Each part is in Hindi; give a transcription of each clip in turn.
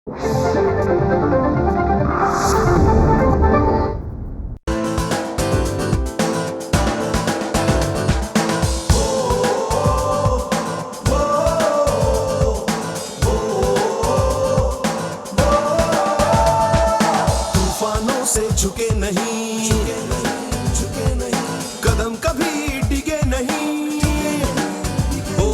तूफानों से झुके नहीं, कदम कभी डिगे नहीं। ओ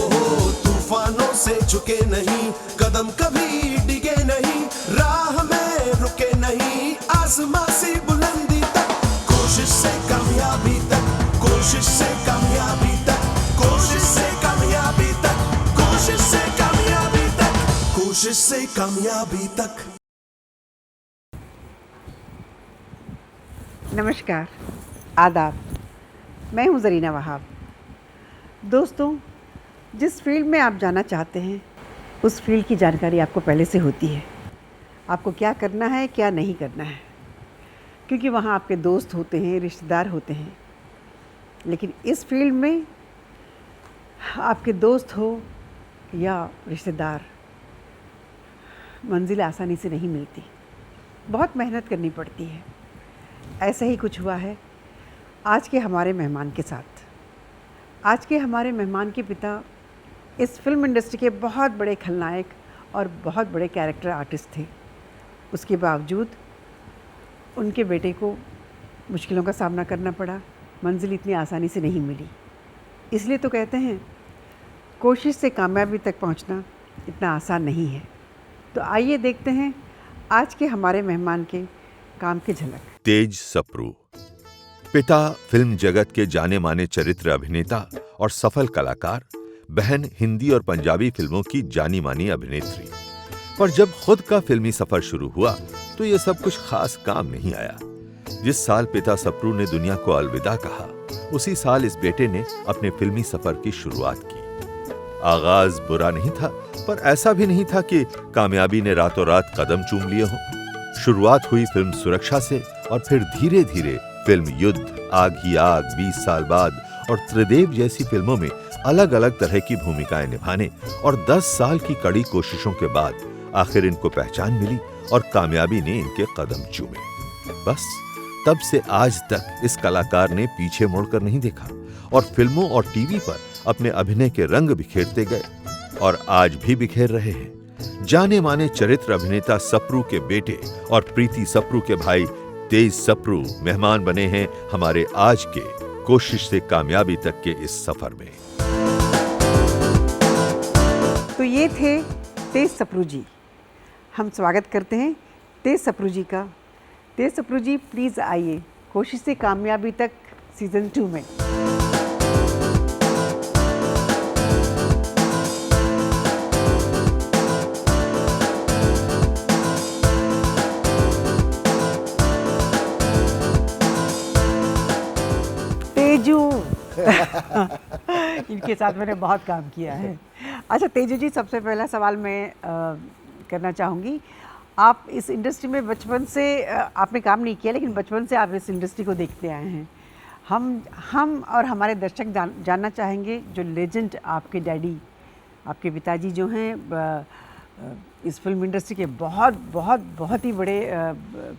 तूफानों से झुके नहीं, कदम कभी डिगे नहीं। राह में रुके नहीं, आसमां से बुलंदी तक। कोशिश से कामयाबी तक, कोशिश से कामयाबी तक, कोशिश से कामयाबी तक, कोशिश से कामयाबी तक, कोशिश से कामयाबी तक। नमस्कार, आदाब। मैं हूं ज़रीना वहाब। दोस्तों, जिस फील्ड में आप जाना चाहते हैं उस फील्ड की जानकारी आपको पहले से होती है। आपको क्या करना है, क्या नहीं करना है, क्योंकि वहाँ आपके दोस्त होते हैं, रिश्तेदार होते हैं। लेकिन इस फील्ड में आपके दोस्त हो या रिश्तेदार, मंजिल आसानी से नहीं मिलती, बहुत मेहनत करनी पड़ती है। ऐसा ही कुछ हुआ है आज के हमारे मेहमान के साथ। आज के हमारे मेहमान के पिता इस फिल्म इंडस्ट्री के बहुत बड़े खलनायक और बहुत बड़े कैरेक्टर आर्टिस्ट थे। उसके बावजूद उनके बेटे को मुश्किलों का सामना करना पड़ा, मंजिल इतनी आसानी से नहीं मिली। इसलिए तो कहते हैं कोशिश से कामयाबी तक पहुंचना इतना आसान नहीं है। तो आइए देखते हैं आज के हमारे मेहमान के काम की झलक। तेज सप्रू, पिता फिल्म जगत के जाने माने चरित्र अभिनेता और सफल कलाकार, बहन हिंदी और पंजाबी फिल्मों की जानी मानी अभिनेत्री। पर जब खुद का फिल्मी सफर शुरू हुआ तो यह सब कुछ खास काम नहीं आया। जिस साल पिता सप्रू ने दुनिया को अलविदा कहा, उसी साल इस बेटे ने अपने फिल्मी सफर की शुरुआत की। आगाज बुरा नहीं था, पर ऐसा भी नहीं था कि कामयाबी ने रातों रात कदम चूम लिए हों। शुरुआत हुई फिल्म सुरक्षा से और फिर धीरे धीरे फिल्म युद्ध, आग ही आग, 20 साल बाद और त्रिदेव जैसी फिल्मों में अलग अलग तरह की भूमिकाएं निभाने और 10 साल की कड़ी कोशिशों के बाद आखिर इनको पहचान मिली और कामयाबी ने इनके कदम चूमे। बस तब से आज तक इस कलाकार ने पीछे मुड़कर नहीं देखा और फिल्मों और टीवी पर अपने अभिनय के रंग बिखेरते गए और आज भी बिखेर रहे हैं। जाने माने चरित्र अभिनेता सप्रू के बेटे और प्रीति सप्रू के भाई तेज सप्रू मेहमान बने हैं हमारे आज के कोशिश से कामयाबी तक के इस सफर में। तो ये थे तेज सप्रू जी। हम स्वागत करते हैं तेज सप्रू जी का। तेज सप्रू जी, प्लीज़ आइए कोशिश से कामयाबी तक सीज़न 2 में। तेजू इनके साथ मैंने बहुत काम किया है। अच्छा तेजू जी, सबसे पहला सवाल मैं करना चाहूँगी। आप इस इंडस्ट्री में बचपन से आपने काम नहीं किया, लेकिन बचपन से आप इस इंडस्ट्री को देखते आए हैं। हम और हमारे दर्शक जानना चाहेंगे, जो लेजेंड आपके डैडी, आपके पिताजी जो हैं इस फिल्म इंडस्ट्री के बहुत बहुत बहुत ही बड़े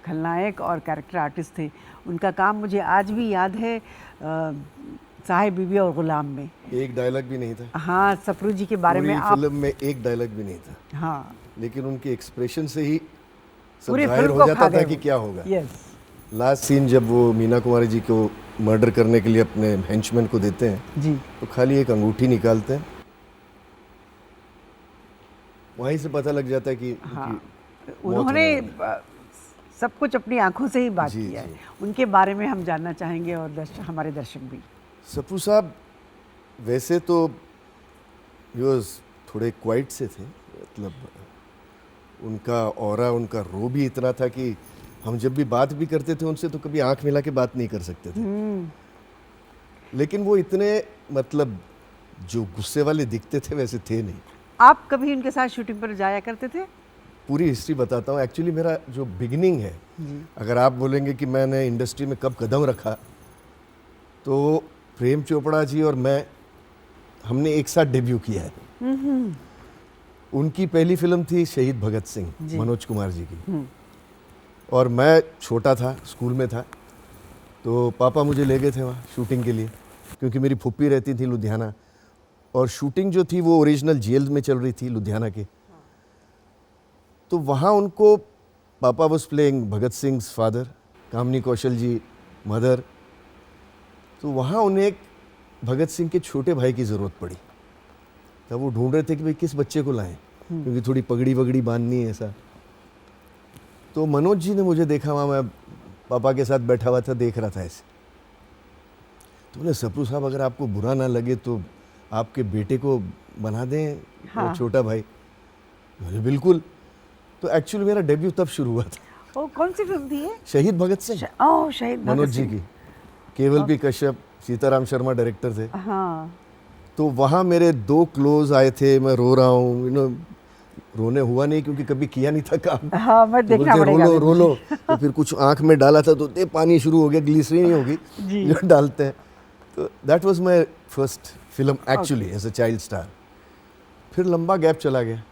खलनायक और कैरेक्टर आर्टिस्ट थे। उनका काम मुझे आज भी याद है, साहिब बीबी और गुलाम में एक डायलॉग भी नहीं था। हाँ, सप्रू जी के बारे में आप फिल्म में एक डायलॉग भी नहीं था। हाँ, लेकिन उनके एक्सप्रेशन से ही सब पूरी जाहिर फिल्म हो को जाता खा था गए कि वो। क्या होगा। यस। लास्ट सीन जब वो मीना कुमारी जी को मर्डर करने के लिए अपने हेंचमैन को देते हैं जी, तो खाली एक अंगूठी निकालते हैं, वहीं से पता लग जाता है कि हाँ, उनकी उन्होंने मौत होने वाली सब कुछ अपनी आंखों से ही बात जी, किया जी। है। उनके बारे में हम जानना चाहेंगे और हमारे दर्शक भी। है। सप्रू साहब वैसे तो थोड़े क्वाइट से थे, मतलब उनका ऑरा, उनका रो भी इतना था कि हम जब भी बात भी करते थे उनसे तो कभी आंख मिला के बात नहीं कर सकते थे। लेकिन वो इतने मतलब जो गुस्से वाले दिखते थे वैसे थे नहीं। आप कभी उनके साथ शूटिंग पर जाया करते थे? पूरी हिस्ट्री बताता हूँ। एक्चुअली मेरा जो बिगिनिंग है, अगर आप बोलेंगे कि मैंने इंडस्ट्री में कब कदम रखा, तो प्रेम चोपड़ा जी और मैं, हमने एक साथ डेब्यू किया है। उनकी पहली फिल्म थी शहीद भगत सिंह, जी। मनोज कुमार जी की। और मैं छोटा था, स्कूल में था, तो पापा मुझे ले गए थे वहाँ शूटिंग के लिए, क्योंकि मेरी फुप्पी रहती थी लुधियाना, और शूटिंग जो थी वो ओरिजिनल जेल में चल रही थी लुधियाना के। तो वहाँ उनको, पापा was playing Bhagat Singh father, Kamini Kaushal ji mother, तो वहाँ उन्हें एक भगत सिंह के छोटे भाई की ज़रूरत पड़ी। तब वो ढूंढ रहे थे कि भाई किस बच्चे को लाएं, क्योंकि थोड़ी पगड़ी वगड़ी बांधनी है ऐसा। तो मनोज जी ने मुझे देखा वहाँ, मैं पापा के साथ बैठा हुआ था, देख रहा था ऐसे। तो बोले सप्रू साहब अगर आपको बुरा ना लगे तो आपके बेटे को बना दें हाँ। वो छोटा भाई। बोले बिल्कुल। तो एक्चुअली मेरा डेब्यू तब शुरू हुआ था, ओ कौन सी फिल्म थी ये? शहीद भगत सिंह, ओह शहीद भगत मनोज जी सिंह। की। केवल पी कश्यप, सीताराम शर्मा डायरेक्टर थे। हाँ तो वहाँ मेरे 2 क्लोज आए थे, मैं रो रहा हूँ, रोने हुआ नहीं क्योंकि कभी किया नहीं था काम। हाँ, मैं तो देखना बोलते, पड़ेगा रो लो अभी रो लो। तो फिर कुछ आंख में डाला था तो दे पानी शुरू हो गया, ग्लिसरीन ही होगी जी। जो डालते हैं। तो that was my first film actually as a child star. फिर लंबा गैप चला गया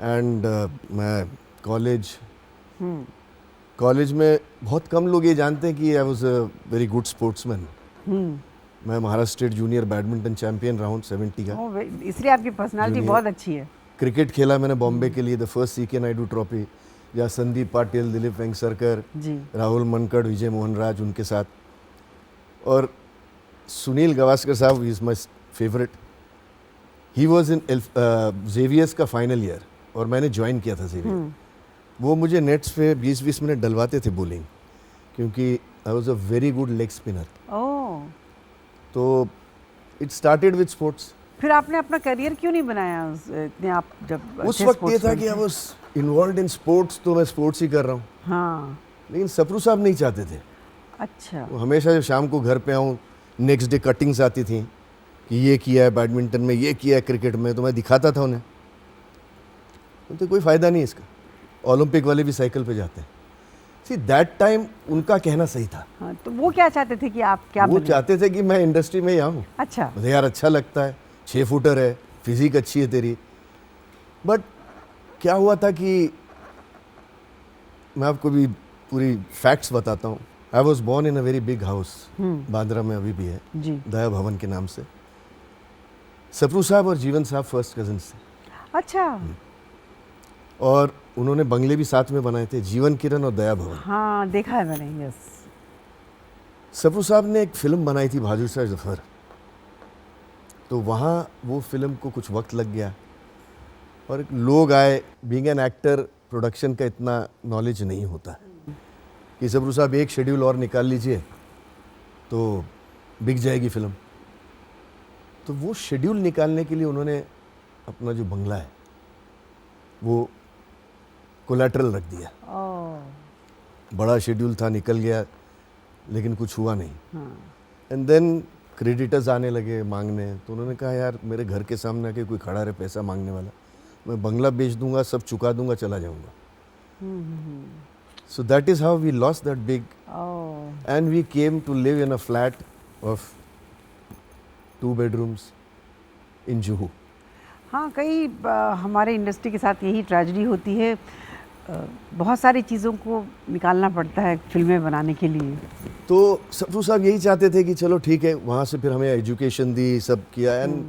एंड मैं कॉलेज में बहुत कम लोग ये जानते हैं कि I was a very good sportsman. मैं Maharashtra state junior badminton champion रहा हूँ 70 का। ओह, इसलिए आपकी पर्सनालिटी Junior। बहुत अच्छी है। क्रिकेट खेला मैंने बॉम्बे के लिए, the first CK Naidu trophy, जहाँ संदीप पाटिल, दिलीप वेंगसरकर, जी। राहुल मनकड़, विजय मोहन राज उनके साथ। और सुनील गावस्कर साहब is my favourite. He was in Xavier's का फाइनल ईयर और मैंने ज्वाइन किया था जेवियर। वो मुझे नेट्स पे 20-20 मिनट डलवाते थे बॉलिंग, क्योंकि I was a very good leg spinner. Oh, तो इट स्टार्टेड विद स्पोर्ट्स। फिर आपने अपना करियर क्यों नहीं बनाया इतने, आप जब उस अच्छे वक्त ये था sportsman कि आई थे? वॉज इन्वॉल्व इन स्पोर्ट्स, तो मैं स्पोर्ट्स ही कर रहा हूँ। हाँ, लेकिन सप्रू साहब नहीं चाहते थे। अच्छा। वो हमेशा जब शाम को घर पे आऊँ, नेक्स्ट डे कटिंग्स आती थी कि ये किया है बैडमिंटन में, ये किया है क्रिकेट में, तो मैं दिखाता था उन्हें। बोलते कोई फ़ायदा नहीं इसका, ओलंपिक वाले भी साइकिल पे जाते हैं। सी दैट टाइम उनका कहना सही था। हाँ, तो वो क्या चाहते थे कि आप क्या वो बने? चाहते थे कि मैं इंडस्ट्री में ही आऊँ। अच्छा। मुझे यार अच्छा लगता है, 6 फुटर है, फिजिक अच्छी है तेरी। बट क्या हुआ था कि मैं आपको भी पूरी फैक्ट्स बताता हूँ। I was born in a very big house, Bandra में अभी भी है, जी। दया भवन के नाम से। सप्रू साहब और जीवन साहब फर्स्ट कजिन्स थे, अच्छा। और उन्होंने बंगले भी साथ में बनाए थे, जीवन किरण और दया भवन। हाँ, देखा है मैंने, यस। सप्रू साहब ने एक फिल्म बनाई थी बहादुर शाह जफर, तो वहाँ वो फिल्म को कुछ वक्त लग गया और लोग आए। बीइंग एन एक्टर, प्रोडक्शन का इतना नॉलेज नहीं होता कि सप्रू साहब एक शेड्यूल और निकाल लीजिए तो बिक जाएगी फिल्म। तो वो शेड्यूल निकालने के लिए उन्होंने अपना जो बंगला है वो कोलैटरल रख दिया। ओह, बड़ा शेड्यूल था, निकल गया, लेकिन कुछ हुआ नहीं। हाँ। एंड देन क्रेडिटर्स आने लगे मांगने, तो उन्होंने कहा यार मेरे घर के सामने आके कोई खड़ा रहे पैसा मांगने वाला, मैं बंगला बेच दूंगा, सब चुका दूंगा, चला जाऊंगा। So that is how we lost that big, oh, and we came to live in a flat of 2 bedrooms in Juhu. हाँ, कई हमारे इंडस्ट्री के साथ यही ट्रेजेडी होती है। बहुत सारी चीज़ों को निकालना पड़ता है फिल्में बनाने के लिए। तो सप्रू साहब यही चाहते थे कि चलो ठीक है, वहाँ से फिर हमें एजुकेशन दी, सब किया। एंड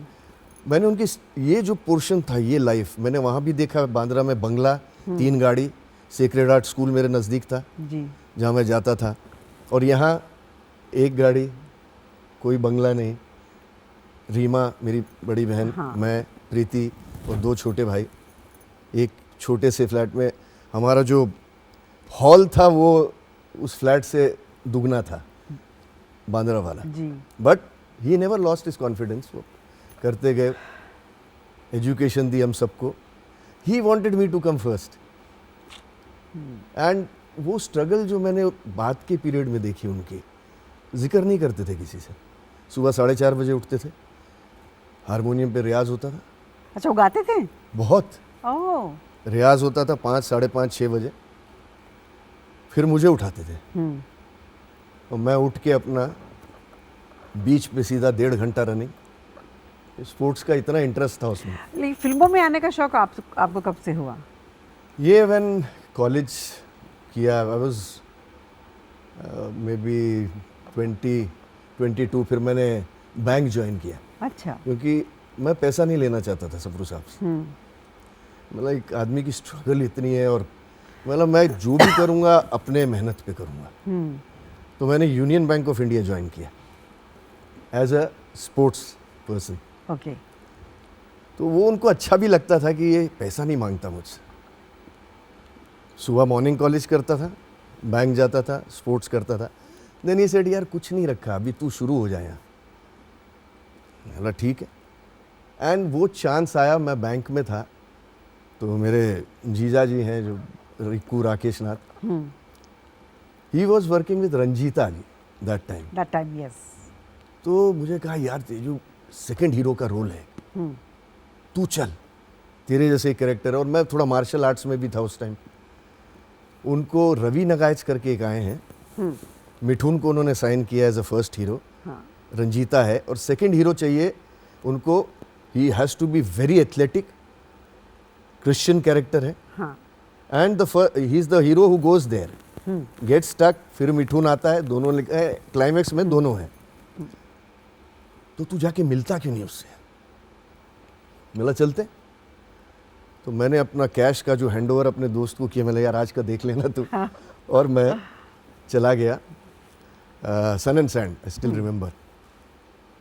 मैंने उनकी ये जो पोर्शन था, ये लाइफ मैंने वहाँ भी देखा। बांद्रा में बंगला, 3 गाड़ी, सेक्रेड हार्ट स्कूल मेरे नज़दीक था जी। जहाँ मैं जाता था, और यहाँ 1 गाड़ी, कोई बंगला नहीं। रीमा मेरी बड़ी बहन, हाँ। मैं, प्रीति और 2 छोटे भाई, एक छोटे से फ्लैट में। हमारा जो हॉल था वो उस फ्लैट से दुगना था, बांद्रा वाला। जी। But he never lost his confidence. वो करते गए, एजुकेशन दी हम सबको। He wanted me to come first. And वो स्ट्रगल जो मैंने बाद के पीरियड में देखी उनकी, जिक्र नहीं करते थे किसी से। सुबह 4:30 बजे उठते थे, हारमोनियम पे रियाज होता था। अच्छा, वो गाते थे? बहुत ओह, रियाज होता था 5, 5:30, 6 बजे। फिर मुझे उठाते थे और मैं उठ के अपना बीच पे सीधा 1.5 घंटा रनिंग, स्पोर्ट्स का इतना इंटरेस्ट था उसमें। लेकिन फिल्मों में आने का शौक आपको कब से हुआ? ये व्हेन कॉलेज किया, आई वाज मे बी 22, फिर मैंने बैंक ज्वाइन किया अच्छा। क्योंकि मैं पैसा नहीं लेना चाहता था सफरू साहब से। मतलब एक आदमी की स्ट्रगल इतनी है और मतलब मैं जो भी करूँगा अपने मेहनत पे करूँगा। तो मैंने Union Bank of India join किया as a sports person. Okay. तो वो उनको अच्छा भी लगता था कि ये पैसा नहीं मांगता मुझसे। सुबह मॉर्निंग कॉलेज करता था, बैंक जाता था, स्पोर्ट्स करता था। देन ये सेड यार कुछ नहीं रखा, अभी तू शुरू हो जाए यहाँ। बोला ठीक है। एंड वो चांस आया, मैं बैंक में था, तो मेरे जीजा जी हैं जो Rikku Rakesh Nath, he was working with Ranjeeta ji that time. Yes. तो मुझे कहा यार तेजू सेकंड हीरो का रोल है, तू चल, तेरे जैसे कैरेक्टर है। और मैं थोड़ा मार्शल आर्ट्स में भी था उस टाइम। उनको रवि नगाइच करके एक आए हैं, मिठुन को उन्होंने साइन किया एज अ फर्स्ट हीरो। हाँ। रंजीता है और सेकंड हीरो चाहिए उनको, he has to be very athletic, Christian character है। हाँ। And he is the hero who goes there, get stuck, फिर मिठुन आता है, दोनों क्लाइमैक्स में दोनों हैं। तो तू जाके मिलता क्यों नहीं उससे? मिला चलते। तो मैंने अपना कैश का जो हैंडओवर अपने दोस्त को किया, मैंने यार आज का देख लेना तू। और मैं चला गया sun and sand, I still remember.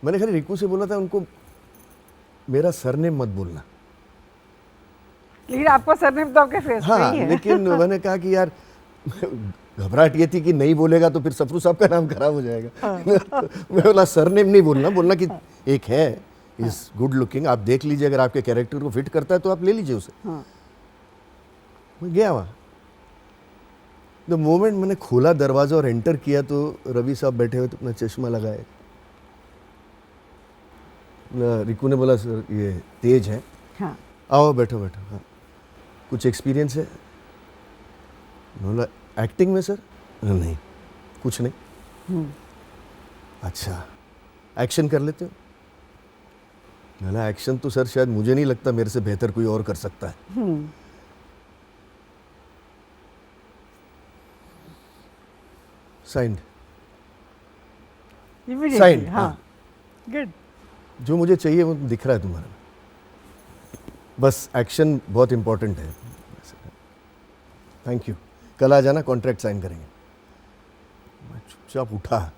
मैंने खाली रिक्कू से बोला था उनको मेरा सरनेम मत बोलना। लेकिन आपका सरनेम तो आपके फेस पे हाँ, ही है। लेकिन मैंने कहा कि यार घबराहट ये थी कि नहीं बोलेगा तो फिर सफरू साहब का नाम खराब हो जाएगा। तो मैं बोला सरनेम नहीं बोलना, बोलना कि एक है, इज गुड लुकिंग, आप देख लीजिए, अगर आपके कैरेक्टर को फिट करता है तो आप ले लीजिए उसे। मैं गया वहाँ। द मोमेंट मैंने खोला दरवाजा और एंटर किया तो रवि साहब बैठे हुए, तो अपना चश्मा लगाए। रिक्कू ने बोला सर ये तेज है। हाँ। आओ बैठो बैठो। हाँ, कुछ एक्सपीरियंस है? बोला एक्टिंग में सर? नहीं, कुछ नहीं। अच्छा, एक्शन कर लेते हो? बोला एक्शन तो सर शायद मुझे नहीं लगता मेरे से बेहतर कोई और कर सकता है। साइंड। Immediately, हाँ। गुड। जो मुझे चाहिए वो दिख रहा है तुम्हारा, बस एक्शन बहुत इंपॉर्टेंट है। थैंक यू, कल आ जाना, कॉन्ट्रैक्ट साइन करेंगे। मैं चुपचाप उठा।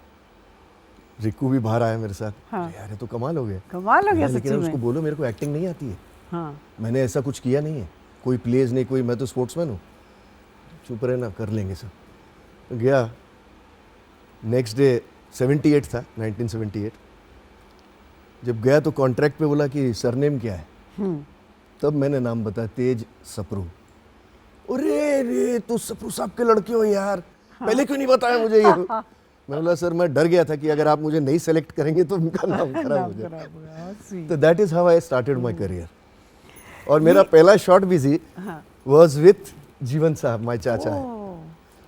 रिक्कू भी बाहर आया मेरे साथ। हाँ। यार ये तो कमाल हो गया। कमाल हो गया लेकिन सच्ची उसको में। बोलो मेरे को एक्टिंग नहीं आती है, हाँ। मैंने ऐसा कुछ किया नहीं है, कोई प्लेज नहीं, कोई, मैं तो स्पोर्ट्समैन हूँ। चुप रहे ना, कर लेंगे सब। तो गया। नेक्स्ट डे 78 था, 1978। जब गया तो कॉन्ट्रैक्ट पे बोला कि सरनेम क्या है। तब मैंने नाम बताया, तेज सप्रू। अरे रे तू सप्रू साहब के लड़के हो यार, पहले क्यों नहीं बताया मुझे ये? मैं बोला सर मैं डर गया था कि अगर आप मुझे नहीं सेलेक्ट करेंगे तो उनका नाम खराब हो जाए। तो that is how I started my career. और मेरा पहला शॉट भी थी वाज विथ जीवन साहब, माय चाचा है।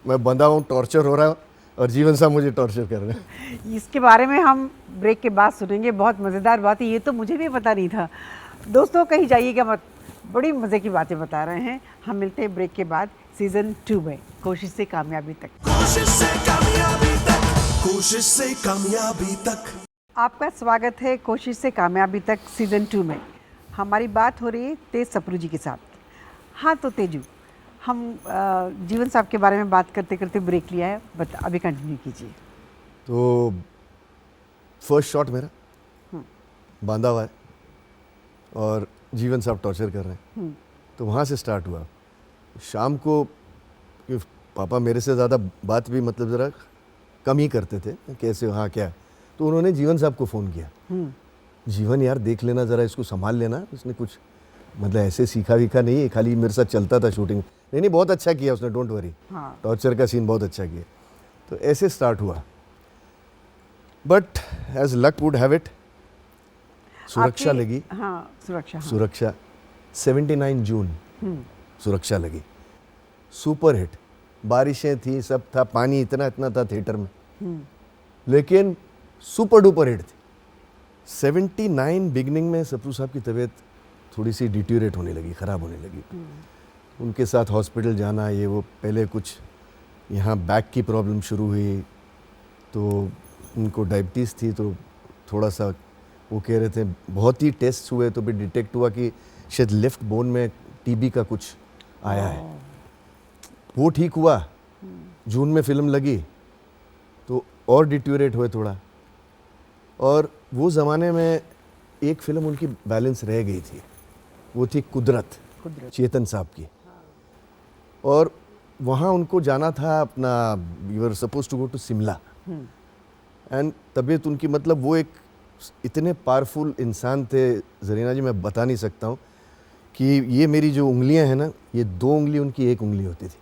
मैं बंधा हूँ, टॉर्चर हो रहा है और जीवन साहब मुझे टॉर्चर कर रहे हैं। इसके बारे में हम ब्रेक के बाद सुनेंगे। बहुत मज़ेदार बात है, ये तो मुझे भी पता नहीं था। दोस्तों कहीं जाइएगा मत, बड़ी मज़े की बातें बता रहे हैं। हम मिलते हैं ब्रेक के बाद सीज़न 2 में, कोशिश से कामयाबी तक। कोशिश से कामयाबी तक, कोशिश से कामयाबी तक। आपका स्वागत है कोशिश से कामयाबी तक सीज़न 2 में। हमारी बात हो रही है तेज सप्रू जी के साथ। हाँ तो तेजू, हम जीवन साहब के बारे में बात करते करते ब्रेक लिया है, बट अभी कंटिन्यू कीजिए। तो फर्स्ट शॉट मेरा बांधा हुआ है और जीवन साहब टॉर्चर कर रहे हैं। तो वहाँ से स्टार्ट हुआ। शाम को कि पापा मेरे से ज़्यादा बात भी मतलब ज़रा कम ही करते थे, कैसे हाँ क्या, तो उन्होंने जीवन साहब को फ़ोन किया। जीवन यार देख लेना ज़रा, इसको संभाल लेना, उसने कुछ मतलब ऐसे सीखा वीखा नहीं है, खाली मेरे साथ चलता था शूटिंग। नहीं बहुत अच्छा किया उसने, डोंट वरी। हाँ। टॉर्चर का सीन बहुत अच्छा किया। तो ऐसे स्टार्ट हुआ। But as luck would have it, सुरक्षा आपकी- लगी। हाँ सुरक्षा। हाँ। सुरक्षा 79 जून सुरक्षा लगी, सुपर हिट। बारिशें थी, सब था, पानी इतना इतना था थिएटर में, लेकिन सुपर डुपर हिट थी। 79 बिगनिंग में सप्रू साहब की तबीयत थोड़ी सी डिटीरिएट होने लगी, ख़राब होने लगी। उनके साथ हॉस्पिटल जाना, ये वो, पहले कुछ यहाँ बैक की प्रॉब्लम शुरू हुई, तो उनको डायबिटीज़ थी, तो थोड़ा सा वो कह रहे थे, बहुत ही टेस्ट हुए तो भी डिटेक्ट हुआ कि शायद लेफ्ट बोन में टीबी का कुछ आया है। वो ठीक हुआ, जून में फिल्म लगी तो और डिटीरिएट हुए थोड़ा। और वो ज़माने में एक फिल्म उनकी बैलेंस रह गई थी, वो थी कुदरत, चेतन साहब की। और वहाँ उनको जाना था अपना, you are suppose to go to Shimla, and तबीयत उनकी, मतलब वो एक इतने पावरफुल इंसान थे जरीना जी, मैं बता नहीं सकता हूँ कि ये मेरी जो उंगलियां हैं ना, ये 2 उंगली उनकी 1 उंगली होती थी।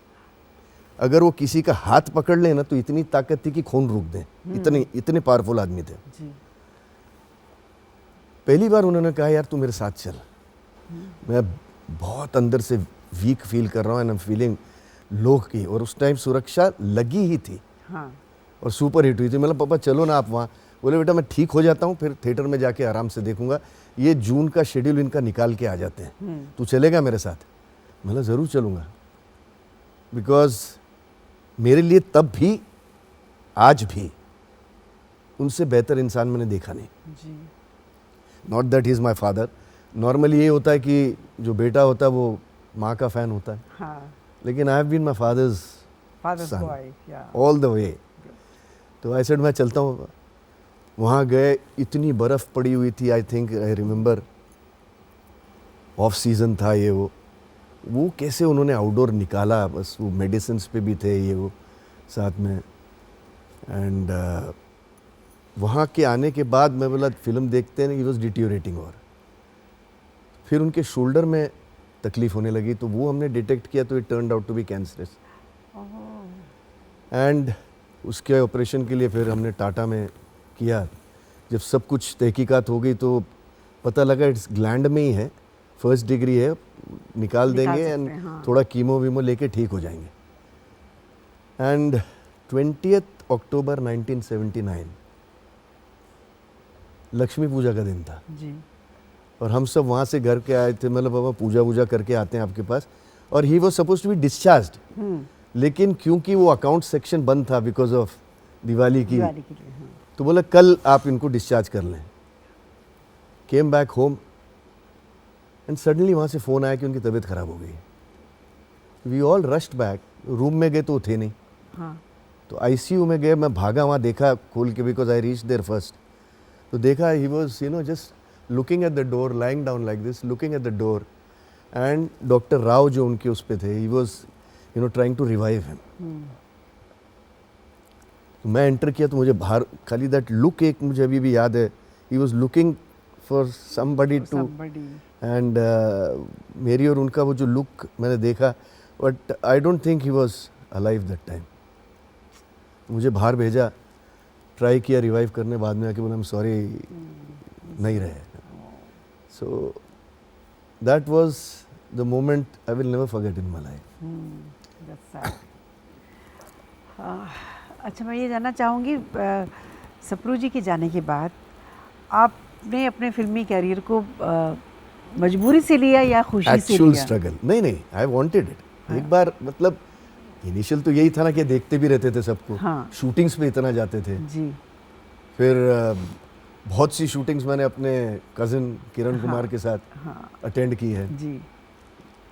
अगर वो किसी का हाथ पकड़ ले ना तो इतनी ताकत थी कि खून रुक दे, इतने पावरफुल आदमी थे। पहली बार उन्होंने कहा, यार तू मेरे साथ चल, मैं बहुत अंदर से वीक फील कर रहा हूँ, and I am feeling low की। और उस टाइम सुरक्षा लगी ही थी, और सुपर हिट हुई थी। मतलब पापा चलो ना आप वहाँ। बोले बेटा मैं ठीक हो जाता हूँ, फिर थिएटर में जाके आराम से देखूंगा, ये जून का शेड्यूल इनका निकाल के आ जाते हैं, तू चलेगा मेरे साथ? मतलब ज़रूर चलूँगा, बिकॉज मेरे लिए तब भी आज भी उनसे बेहतर इंसान मैंने देखा नहीं। Not that he is my father. Normally ये होता है कि जो बेटा होता है वो माँ का फ़ैन होता है, लेकिन I have been my father's all the way. तो आई सेड मैं चलता हूँ। वहाँ गए, इतनी बर्फ़ पड़ी हुई थी, I think I remember of season था ये वो कैसे उन्होंने आउटडोर निकाला, बस वो मेडिसिन्स पे भी थे ये वो साथ में। एंड वहाँ के आने के बाद मैं बोला फिल्म देखते हैं, ही वॉज डिटीरिएटिंग। और फिर उनके शोल्डर में तकलीफ़ होने लगी, तो वो हमने डिटेक्ट किया, तो it turned out to be cancerous. And उसके ऑपरेशन के लिए फिर हमने टाटा में किया। जब सब कुछ तहकीकात हो गई तो पता लगा इट्स ग्लैंड में ही है, 1st डिग्री है, निकाल देंगे एंड थोड़ा कीमो वीमो लेके ठीक हो जाएंगे। एंड 20 अक्टूबर 1979 लक्ष्मी पूजा का दिन था जी। और हम सब वहाँ से घर के आए थे, मतलब बाबा पूजा वूजा करके आते हैं आपके पास, और he was suppose to be discharged. लेकिन क्योंकि वो अकाउंट सेक्शन बंद था बिकॉज ऑफ दिवाली की, तो बोला कल आप इनको डिस्चार्ज कर लें। Came back home and suddenly वहाँ से फ़ोन आया कि उनकी तबीयत ख़राब हो गई। We all rushed back. Room में गए तो थे नहीं, तो आईसीयू में गए। मैं भागा, वहाँ देखा खोल के, because I reach there first. तो देखा he was just looking at the door, lying down like this, looking at the door. And doctor Rao जो उनके उस पे थे, he was trying to revive him. तो मैं एंटर किया तो मुझे बाहर खाली दैट लुक एक मुझे अभी भी याद है, he was looking for somebody to, and मेरी और उनका वो जो लुक मैंने देखा, but I don't think he was alive that time. मुझे बाहर भेजा, ट्राई किया रिवाइव करने, बाद में आके बोला आई एम सॉरी, नहीं रहे। So that was the moment I will never forget in my life. अच्छा, मैं ये जानना चाहूँगी, सप्रू जी के जाने के बाद आपने अपने फिल्मी कैरियर को मजबूरी से लिया या खुशी से एक्चुअल लिया? स्ट्रगल। नहीं, आई वांटेड इट। एक बार मतलब इनिशियल तो यही था ना कि देखते भी रहते थे सबको, शूटिंग्स पे इतना जाते थे जी। फिर बहुत सी शूटिंग्स मैंने अपने कज़न किरण कुमार के साथ अटेंड की है जी।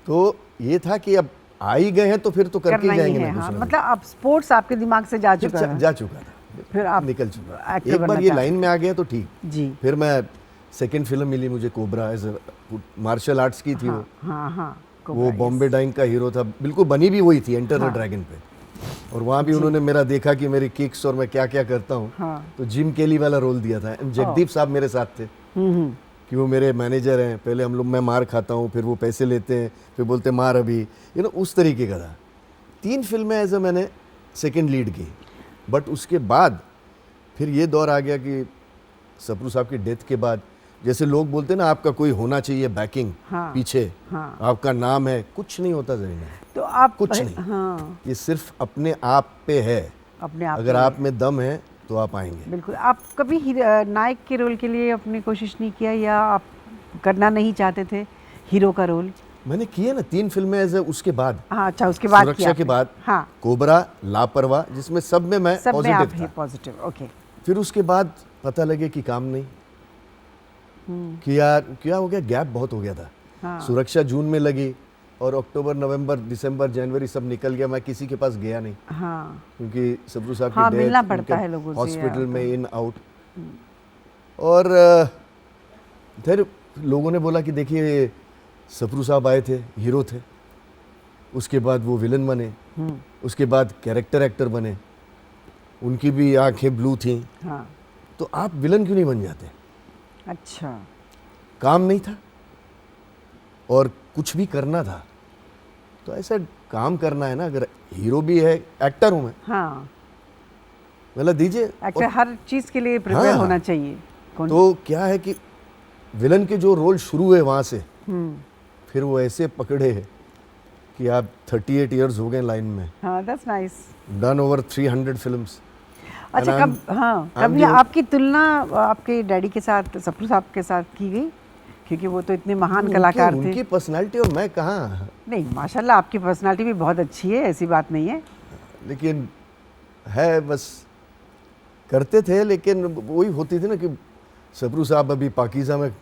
तो ये था कि अब आ ही गए हैं तो फिर तो करके ही जाएंगे ना। मतलब अब स्पोर्ट्स आपके दिमाग से जा चुका था, फिर आप निकल चुका। एक बार ये लाइन में आ गया तो ठीक जी। फिर मैं सेकंड फिल्म मिली मुझे, कोबरा, एज मार्शल आर्ट्स की थी वो बॉम्बे डाइंग का हीरो था, बिल्कुल बनी भी वही थी, एंटर द ड्रैगन पे। और वहाँ भी उन्होंने मेरा देखा कि मेरी किक्स और मैं क्या क्या करता हूँ, तो जिम केली वाला रोल दिया था। जगदीप साहब मेरे साथ थे कि वो मेरे मैनेजर हैं। पहले हम लोग, मैं मार खाता हूँ, फिर वो पैसे लेते हैं, फिर बोलते हैं मार अभी, उस तरीके का था। 3 फिल्में ऐसे मैंने सेकंड लीड की। बट उसके बाद फिर ये दौर आ गया कि सप्रू साहब की डेथ के बाद, जैसे लोग बोलते हैं ना, आपका कोई होना चाहिए बैकिंग पीछे, आपका नाम है, कुछ नहीं होता जरीना। तो आप कुछ नहीं, ये सिर्फ अपने आप पे है। अपने आप, अगर आप में दम है तो आप आएंगे। बिल्कुल। आप कभी नायक के रोल के लिए अपनी कोशिश नहीं किया, या आप करना नहीं चाहते थे हीरो का रोल? मैंने किया ना 3 फिल्में एज उसके बाद। हाँ, अच्छा, उसके बाद सुरक्षा किया के आपने। बाद हाँ, कोबरा, लापरवाह, जिसमें सब में मैं सब में आप पॉजिटिव ही था। पॉजिटिव। ओके। फिर उसके बाद पता लगे कि काम नहीं, कि यार क्या हो गया, गैप बहुत हो गया था। हाँ। सुरक्षा जून में लगी और अक्टूबर, नवंबर, दिसंबर, जनवरी सब निकल गया, मैं किसी के पास गया नहीं, हाँ, क्योंकि सब्रू साहब हाँ, की मिलना डेथ, पड़ता है लोगों से, हॉस्पिटल या में तो- इन आउट। और फिर लोगों ने बोला कि देखिए सब्रू साहब आए थे, हीरो थे, उसके बाद वो विलन बने, उसके बाद कैरेक्टर एक्टर बने, उनकी भी आंखें ब्लू थी, हाँ, तो आप विलन क्यों नहीं बन जाते? अच्छा, काम नहीं था और कुछ भी करना था, तो ऐसा काम करना है ना, अगर हीरो भी है, एक्टर हूं मैं, हाँ, मतलब दीजिए। एक्टर हर चीज के लिए प्रिपेयर हाँ। होना चाहिए। तो क्या है कि विलन के जो रोल शुरू हुए वहां से, फिर वो ऐसे पकड़े कि आप 38 इयर्स हो गए लाइन में, हाँ, that's nice. Done over 300 films. अच्छा, And कब, हाँ, I'm कभी the- आपकी तुलना आपके डैडी के साथ, सप्रू साहब के साथ की गई? क्योंकि वो तो इतने महान कलाकार थे। उनकी पर्सनालिटी और मैं कहाँ, नहीं, माशाल्लाह आपकी पर्सनालिटी भी बहुत अच्छी है, ऐसी बात नहीं है। लेकिन है बस करते थे, लेकिन वही होती थी ना कि सब्रू साहब अभी पाकीज़ा में,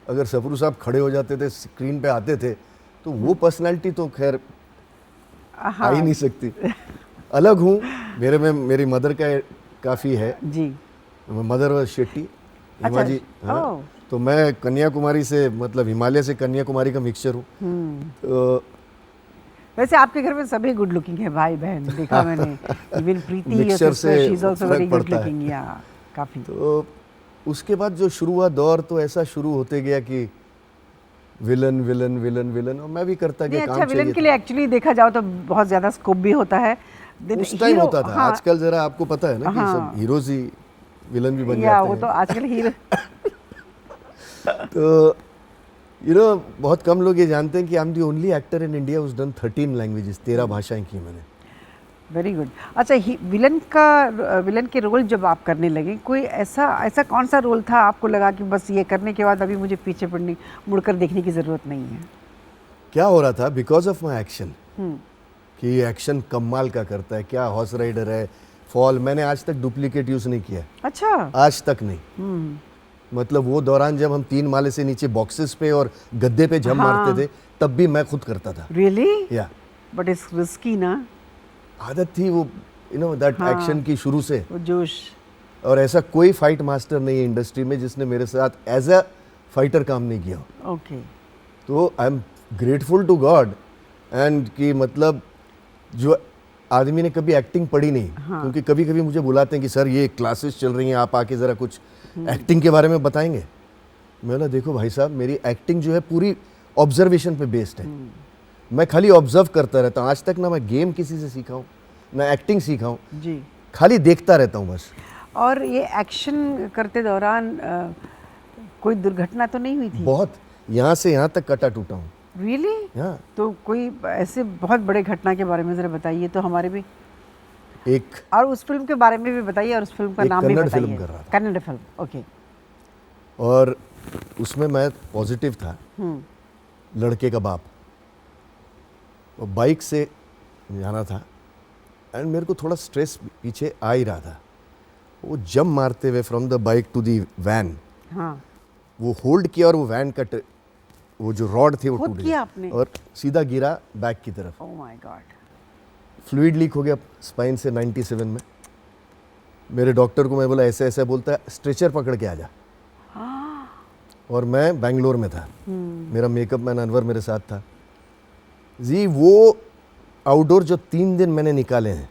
अगर सब्रू साहब खड़े हो जाते थे, स्क्रीन पे आते थे, तो वो पर्सनालिटी तो खैर आ ही नहीं सकती। अलग हूँ, मेरे में मेरी मदर का काफ़ी है, जी। मदर व शेट्टी, अच्छा, हिमा जी, हाँ। ओह। तो मैं कन्याकुमारी से, मतलब हिमालय से कन्याकुमारी का मिक्सचर हूँ। तो वैसे आपके घर में सभी गुड लुकिंग है, भाई बहन, देखा मैंने। Even Preeti, your Mixture sister, से शी इज आल्सो फर्क वेरी गुड पड़ता है। लुकिंग, या काफी। तो उसके बाद जो शुरू हुआ दौर, तो ऐसा शुरू होते गया कि विलन विलन विलन विलन, और मैं भी करता नहीं, गया, अच्छा, काम विलन चाहिए के लिए एक्चुअली देखा जाओ तो बहुत ज्यादा स्कोप भी होता है। था। उस टाइम होता था, हाँ, आजकल जरा आपको पता है ना कि हाँ। सब हीरोज ही विलन भी बन या जाते वो हैं। तो आजकल हीरो। तो बहुत कम लोग ये जानते हैं कि I am the only actor in India who's done 13 languages, 13 भाषाएं की मैंने। Very good. अच्छा, विलन के रोल जब आप करने लगे, कोई ऐसा कौन सा रोल था आपको लगा कि बस ये करने के बाद अभी मुझे पीछे मुड़कर देखने की जरूरत नहीं है? क्या हो रहा था, बिकॉज ऑफ माई एक्शन, कि एक्शन कमाल का करता है, क्या हॉर्स राइडर है, फॉल, मैंने आज तक डुप्लीकेट यूज नहीं किया, अच्छा। आज तक नहीं। मतलब वो दौरान जब हम 3 माले से नीचे बॉक्सेस पे और गद्दे पे जम हाँ। मारते थे, तब भी मैं खुद करता था। रियली? या बट इट्स रिस्की ना, आदत थी वो, दैट हाँ। एक्शन की शुरू से। वो जोश। और ऐसा कोई फाइट मास्टर नहीं है इंडस्ट्री में जिसने मेरे साथ एज अ फाइटर काम नहीं किया हो। ओके। तो I am grateful to God, and कि मतलब जो आदमी ने कभी एक्टिंग पढ़ी नहीं, क्योंकि कभी कभी मुझे बुलाते हैं कि सर ये क्लासेस चल रही हैं, आप आके ज़रा कुछ एक्टिंग के बारे में बताएंगे। मैं बोला देखो भाई साहब, मेरी एक्टिंग जो है पूरी ऑब्जर्वेशन पे बेस्ड है। मैं खाली ऑब्जर्व करता रहता हूँ, आज तक ना मैं गेम किसी से सीखा हूँ, ना एक्टिंग सीखा हूँ, जी। खाली देखता रहता हूँ बस। और ये एक्शन करते दौरान कोई दुर्घटना तो नहीं हुई थी? बहुत, यहाँ से यहाँ तक कटा टूटा हूँ। रियली? हाँ, तो कोई ऐसे बहुत बड़े घटना के बारे में जरा बताइए तो हमारे भी, एक और उस फिल्म के बारे में भी बताइए, और उस फिल्म का एक नाम भी कन्नड़ बताइए। फिल्म कर रहा था। Kannada film, okay. और उसमें मैं पॉजिटिव था, लड़के का बाप, और बाइक से जाना था, एंड मेरे को थोड़ा स्ट्रेस पीछे आ ही रहा था। वो जंप मारते हुए from the bike to the van, हाँ, वो होल्ड किया और वो वैन का वो जो रॉड थी वो खुद टूट किया गया आपने? और सीधा गिरा बैक की तरफ। Oh my God. Fluid leak हो गया स्पाइन से 97 में। मेरे डॉक्टर को मैं बोला ऐसे ऐसे, बोलता है स्ट्रेचर पकड़ के आ जा। और मैं बेंगलोर में था, मेरा मेकअप मैन अनवर मेरे साथ था जी। वो आउटडोर जो 3 दिन मैंने निकाले हैं,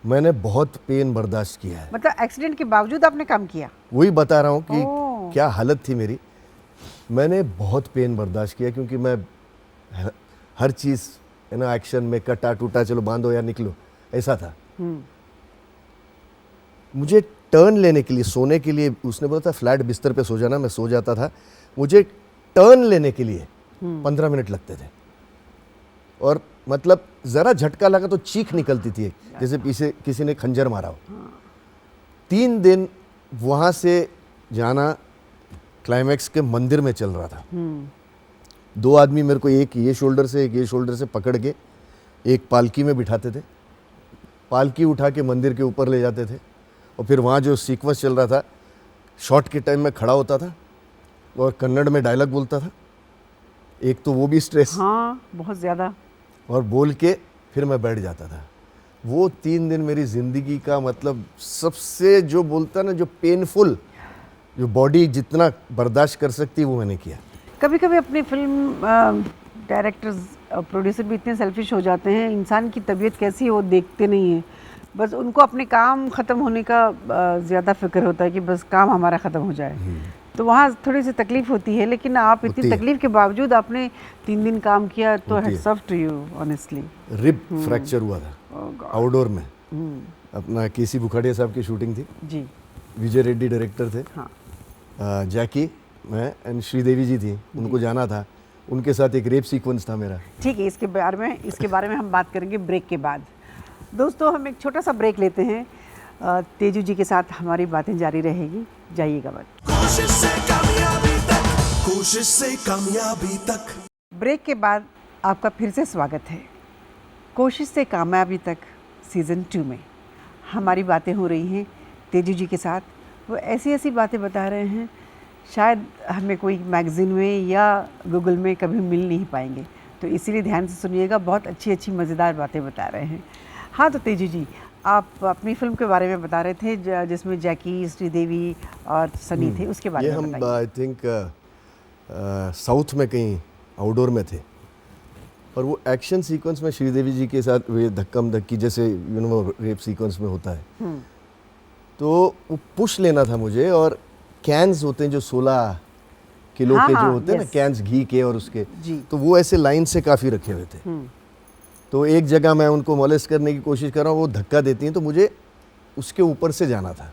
मैंने बहुत पेन बर्दाश्त किया है। मतलब एक्सीडेंट के बावजूद आपने काम किया? वही बता रहा हूँ कि ओह। क्या हालत थी मेरी। मैंने बहुत पेन बर्दाश्त किया, क्योंकि मैं हर चीज़ है ना, एक्शन में कटा टूटा, चलो बांधो या निकलो, ऐसा था। मुझे टर्न लेने के लिए, सोने के लिए, उसने बोला था फ्लैट बिस्तर पे सो जाना, मैं सो जाता था। मुझे टर्न लेने के लिए 15 मिनट लगते थे, और मतलब ज़रा झटका लगा तो चीख निकलती थी, जैसे पीछे किसी ने खंजर मारा हो। 3 दिन वहाँ से जाना, क्लाइमैक्स के मंदिर में चल रहा था। 2 आदमी मेरे को एक ये शोल्डर से एक ये शोल्डर से पकड़ के एक पालकी में बिठाते थे, पालकी उठा के मंदिर के ऊपर ले जाते थे, और फिर वहाँ जो सीक्वेंस चल रहा था, शॉट के टाइम में खड़ा होता था और कन्नड़ में डायलॉग बोलता था। एक तो वो भी स्ट्रेस, हाँ बहुत ज़्यादा। और बोल के फिर मैं बैठ जाता था। वो 3 दिन मेरी ज़िंदगी का मतलब सबसे जो बोलता ना, जो पेनफुल, जो बॉडी जितना बर्दाश्त कर सकती है वो मैंने किया। कभी कभी अपनी फिल्म डायरेक्टर्स प्रोड्यूसर भी इतने सेल्फिश हो जाते हैं, इंसान की तबीयत कैसी है वो देखते नहीं हैं, बस उनको अपने काम ख़त्म होने का ज़्यादा फिक्र होता है कि बस काम हमारा ख़त्म हो जाए। तो वहाँ थोड़ी सी तकलीफ़ होती है, लेकिन आप इतनी तकलीफ़ के बावजूद आपने 3 दिन काम किया, तो hats off to you honestly. Rib fracture हुआ था आउटडोर में, अपना केसी बुखाड़िया साहब की शूटिंग थी जी। विजय रेड्डी डायरेक्टर थे, हाँ जैकी, मैं एंड श्रीदेवी जी थी, उनको जाना था। उनके साथ एक रेप सीक्वेंस था मेरा। ठीक है, इसके बारे में हम बात करेंगे ब्रेक के बाद। दोस्तों हम एक छोटा सा ब्रेक लेते हैं, तेजू जी के साथ हमारी बातें जारी रहेगी, जाइएगा मत। कोशिश से कामयाबी तक, कोशिश से कामयाबी तक। ब्रेक के बाद आपका फिर से स्वागत है। कोशिश से कामयाबी तक सीज़न 2 में हमारी बातें हो रही हैं तेजू जी के साथ। वो ऐसी ऐसी बातें बता रहे हैं शायद हमें कोई मैगज़ीन में या गूगल में कभी मिल नहीं पाएंगे, तो इसीलिए ध्यान से सुनिएगा, बहुत अच्छी अच्छी मज़ेदार बातें बता रहे हैं। हाँ, तो तेजू जी आप अपनी फिल्म के बारे में बता रहे थे जिसमें जैकी, श्रीदेवी और सनी थे, उसके बारे में बताइए। हम आई थिंक साउथ में कहीं आउटडोर में थे, और वो एक्शन सीक्वेंस में श्रीदेवी जी के साथ वे धक्कम धक्की जैसे रेप सीक्वेंस में होता है, तो वो पुश लेना था मुझे, और कैंस होते हैं जो 16 किलो हाँ, के जो हाँ, होते हैं ना, yes. कैंस घी के और उसके, जी। तो वो ऐसे लाइन से काफ़ी रखे हुए थे। तो एक जगह मैं उनको मोलेस्ट करने की कोशिश कर रहा हूँ, वो धक्का देती हैं, तो मुझे उसके ऊपर से जाना था।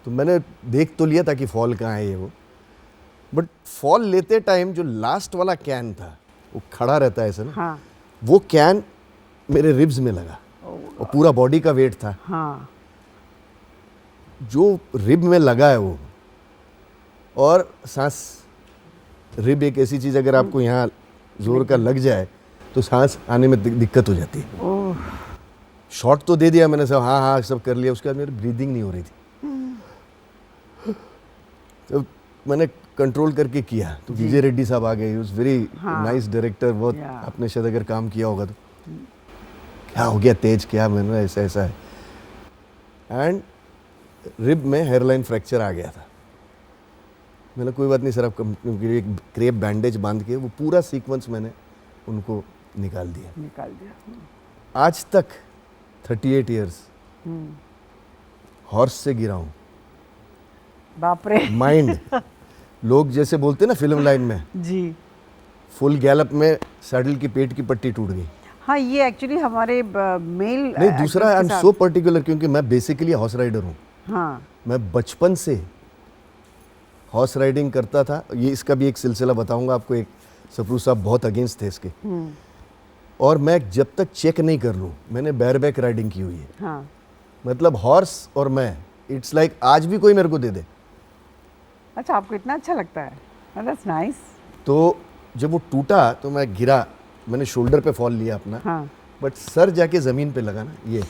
तो मैंने देख तो लिया था कि फॉल कहाँ है ये वो, बट फॉल लेते टाइम जो लास्ट वाला कैन था वो खड़ा रहता है ऐसे ना, हाँ वो कैन मेरे रिब्स में लगा, और पूरा बॉडी का वेट था, हाँ जो रिब में लगा है वो। और सांस, रिब एक ऐसी चीज़, अगर आपको यहाँ जोर का लग जाए तो सांस आने में दिक्कत हो जाती है। ओह, शॉट तो दे दिया मैंने, सब हाँ हाँ सब कर लिया, उसके बाद मेरी ब्रीदिंग नहीं हो रही थी, तो मैंने कंट्रोल करके किया। तो विजय रेड्डी साहब आ गए, वाज वेरी नाइस डायरेक्टर, बहुत आपने शायद अगर काम किया होगा तो। क्या हो गया तेज, क्या, मैंने ऐसा ऐसा है, एंड रिब में हेयरलाइन फ्रैक्चर आ गया था। मैंने कोई बात नहीं सर, आप एक क्रेप बैंडेज बांध के वो पूरा सीक्वेंस मैंने उनको निकाल दिया। आज तक 38 इयर्स हॉर्स से गिरा हूँ। बाप रे। माइंड, लोग जैसे बोलते हैं ना फिल्म लाइन में, जी फुल गैलप में सैडल की पेट की पट्टी टूट गई। हाँ, ये एक्चुअली हमारे मेल नहीं, दूसरा आई एम सो पर्टिकुलर, क्योंकि मैं बेसिकली हॉर्स राइडर हूँ। हाँ मैं बचपन से हॉर्स राइडिंग करता था। ये इसका भी एक सिलसिला बताऊंगा आपको, एक सप्रू साहब बहुत अगेंस्ट थे इसके, और मैं जब तक चेक नहीं कर लूँ, मैंने बैरबैक राइडिंग की हुई है। हाँ मतलब हॉर्स और मैं, इट्स लाइक आज भी कोई मेरे को दे दे। अच्छा, आपको इतना अच्छा लगता है, दैट्स नाइस। तो जब वो टूटा तो मैं गिरा, मैंने शोल्डर पे फॉल लिया अपना, हाँ बट सर जाके ज़मीन पे लगा ना ये।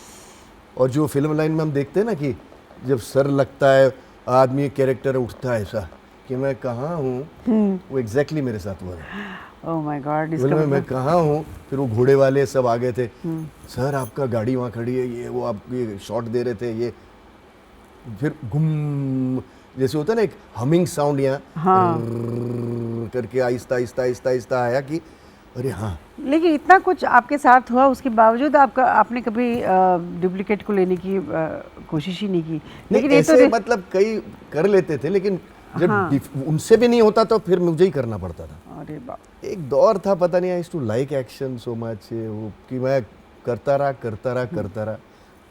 और जो फिल्म लाइन में हम देखते हैं ना कि जब सर लगता है आदमी कैरेक्टर उठता है ऐसा कि मैं कहाँ हूँ, वो एग्जैक्टली मेरे साथ हुआ था। ओह माय गॉड, बोले मैं कहाँ हूँ, फिर वो घोड़े वाले सब आ गए थे, सर आपका गाड़ी वहाँ खड़ी है, ये वो आपकी शॉट दे रहे थे, ये फिर घुम जैसे होता है ना एक हमिंग साउंड यहाँ करके आहिस्ता आहिस्ता आहिस्ता आहिस्ता आया कि अरे हाँ। लेकिन इतना कुछ आपके साथ हुआ, उसके बावजूद आपने कभी डुप्लीकेट को लेने की कोशिश ही नहीं की। लेकिन ये ऐसे तो मतलब कई कर लेते थे, लेकिन जब उनसे भी नहीं होता तो फिर मुझे ही करना पड़ता था। अरे बाप, एक दौर था, पता नहीं, I too like action so much, वो कि मैं करता रहा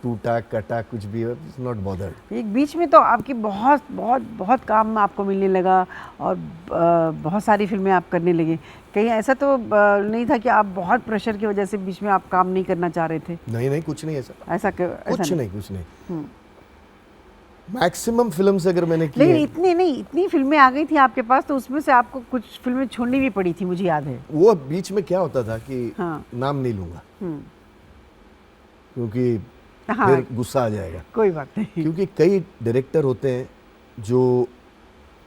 टूटा कटा कुछ भी हो, इट्स नॉट बॉदर्ड। एक बीच में तो आपकी बहुत बहुत बहुत काम आपको मिलने लगा और बहुत सारी फिल्में आप करने लगे। कहीं ऐसा तो नहीं था कि आप बहुत प्रेशर की वजह से बीच में आप काम नहीं करना चाह रहे थे? नहीं नहीं, कुछ नहीं ऐसा, ऐसा कुछ नहीं। मैक्सिमम फिल्म्स अगर मैंने की लेकिन है, इतनी फिल्में आ गई थी आपके पास, तो उसमें से आपको कुछ फिल्में छोड़नी भी पड़ी थी, मुझे याद है। वो बीच में क्या होता था कि हाँ। नाम नहीं लूंगा क्योंकि हाँ, फिर गुस्सा आ जाएगा। कोई बात नहीं। क्योंकि कई डायरेक्टर होते हैं जो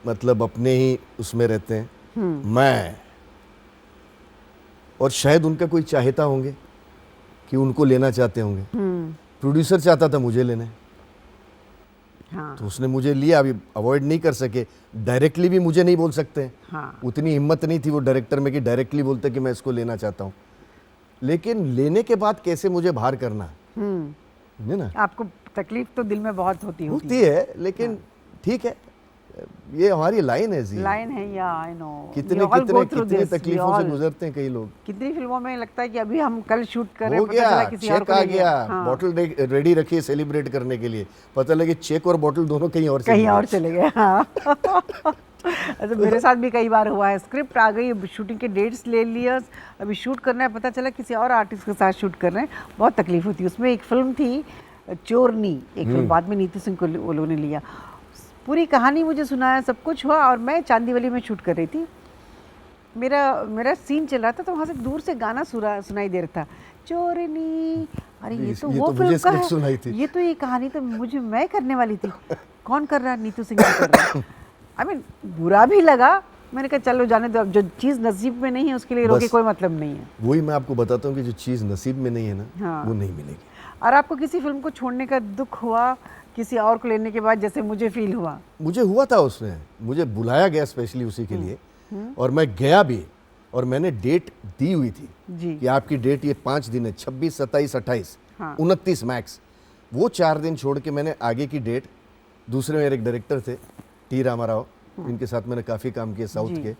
मतलब अपने ही उसमें रहते हैं, मैं, और शायद उनका कोई चाहता होंगे कि उनको लेना चाहते होंगे। प्रोड्यूसर चाहता था मुझे लेने, हाँ, तो उसने मुझे लिया। अभी अवॉइड नहीं कर सके, डायरेक्टली भी मुझे नहीं बोल सकते हैं। हाँ, उतनी हिम्मत नहीं थी वो डायरेक्टर में कि डायरेक्टली बोलते कि मैं इसको लेना चाहता हूँ। लेकिन लेने के बाद कैसे मुझे बाहर करना है ना, आपको तकलीफ तो दिल में बहुत होती होती है। लेकिन ठीक है, ये हमारी लाइन है जी। लाइन है, या आई नो। कितने तकलीफों से गुजरते हैं कई लोग। कितनी फिल्मों में लगता है कि अभी हम कल शूट कर रहे हो हैं, पता गया, चला किसी और चेक को आ ले गया, हाँ, बॉटल रेडी रखी सेलिब्रेट करने के लिए, पता लगे चेक और बॉटल दोनों कहीं और चले गए। हाँ। अच्छा, मेरे साथ भी कई बार हुआ है, स्क्रिप्ट आ गई, शूटिंग के डेट्स ले लिया, अभी शूट करना है, पता चला किसी और आर्टिस्ट के साथ शूट कर रहे हैं। बहुत तकलीफ होती है। उसमें एक फिल्म थी चोरनी, एक फिल्म बाद में नीतू सिंह को वो लोगों ने लिया। पूरी कहानी मुझे सुनाया, सब कुछ हुआ, और मैं चांदीवली में शूट कर रही थी। मेरा सीन चल रहा था, तो वहाँ से दूर से गाना सुनाई दे रहा था, चोरनी। अरे ये तो वो फिल्म का है, ये तो ये कहानी तो मैं करने वाली थी। कौन कर रहा है? नीतू सिंह कर रहा है। आई मीन बुरा भी लगा। मैंने कहा चलो जाने दो, अब जो चीज़ नसीब में नहीं है उसके लिए रोके कोई मतलब नहीं है। वही मैं आपको बताता हूँ कि जो चीज़ नसीब में नहीं है ना, हाँ, वो नहीं मिलेगी। और आपको किसी फिल्म को छोड़ने का दुख हुआ किसी और को लेने के बाद, जैसे मुझे फील हुआ? मुझे हुआ था, उसने मुझे बुलाया गया स्पेशली उसी के लिए, और मैं गया भी, और मैंने डेट दी हुई थी जी कि आपकी डेट ये 5 दिन है, 26, 27, 28, हाँ। 29 मैक्स। वो 4 दिन छोड़ के मैंने आगे की डेट, दूसरे मेरे एक डायरेक्टर थे टी रामाराव, इनके साथ मैंने काफ़ी काम किया साउथ के,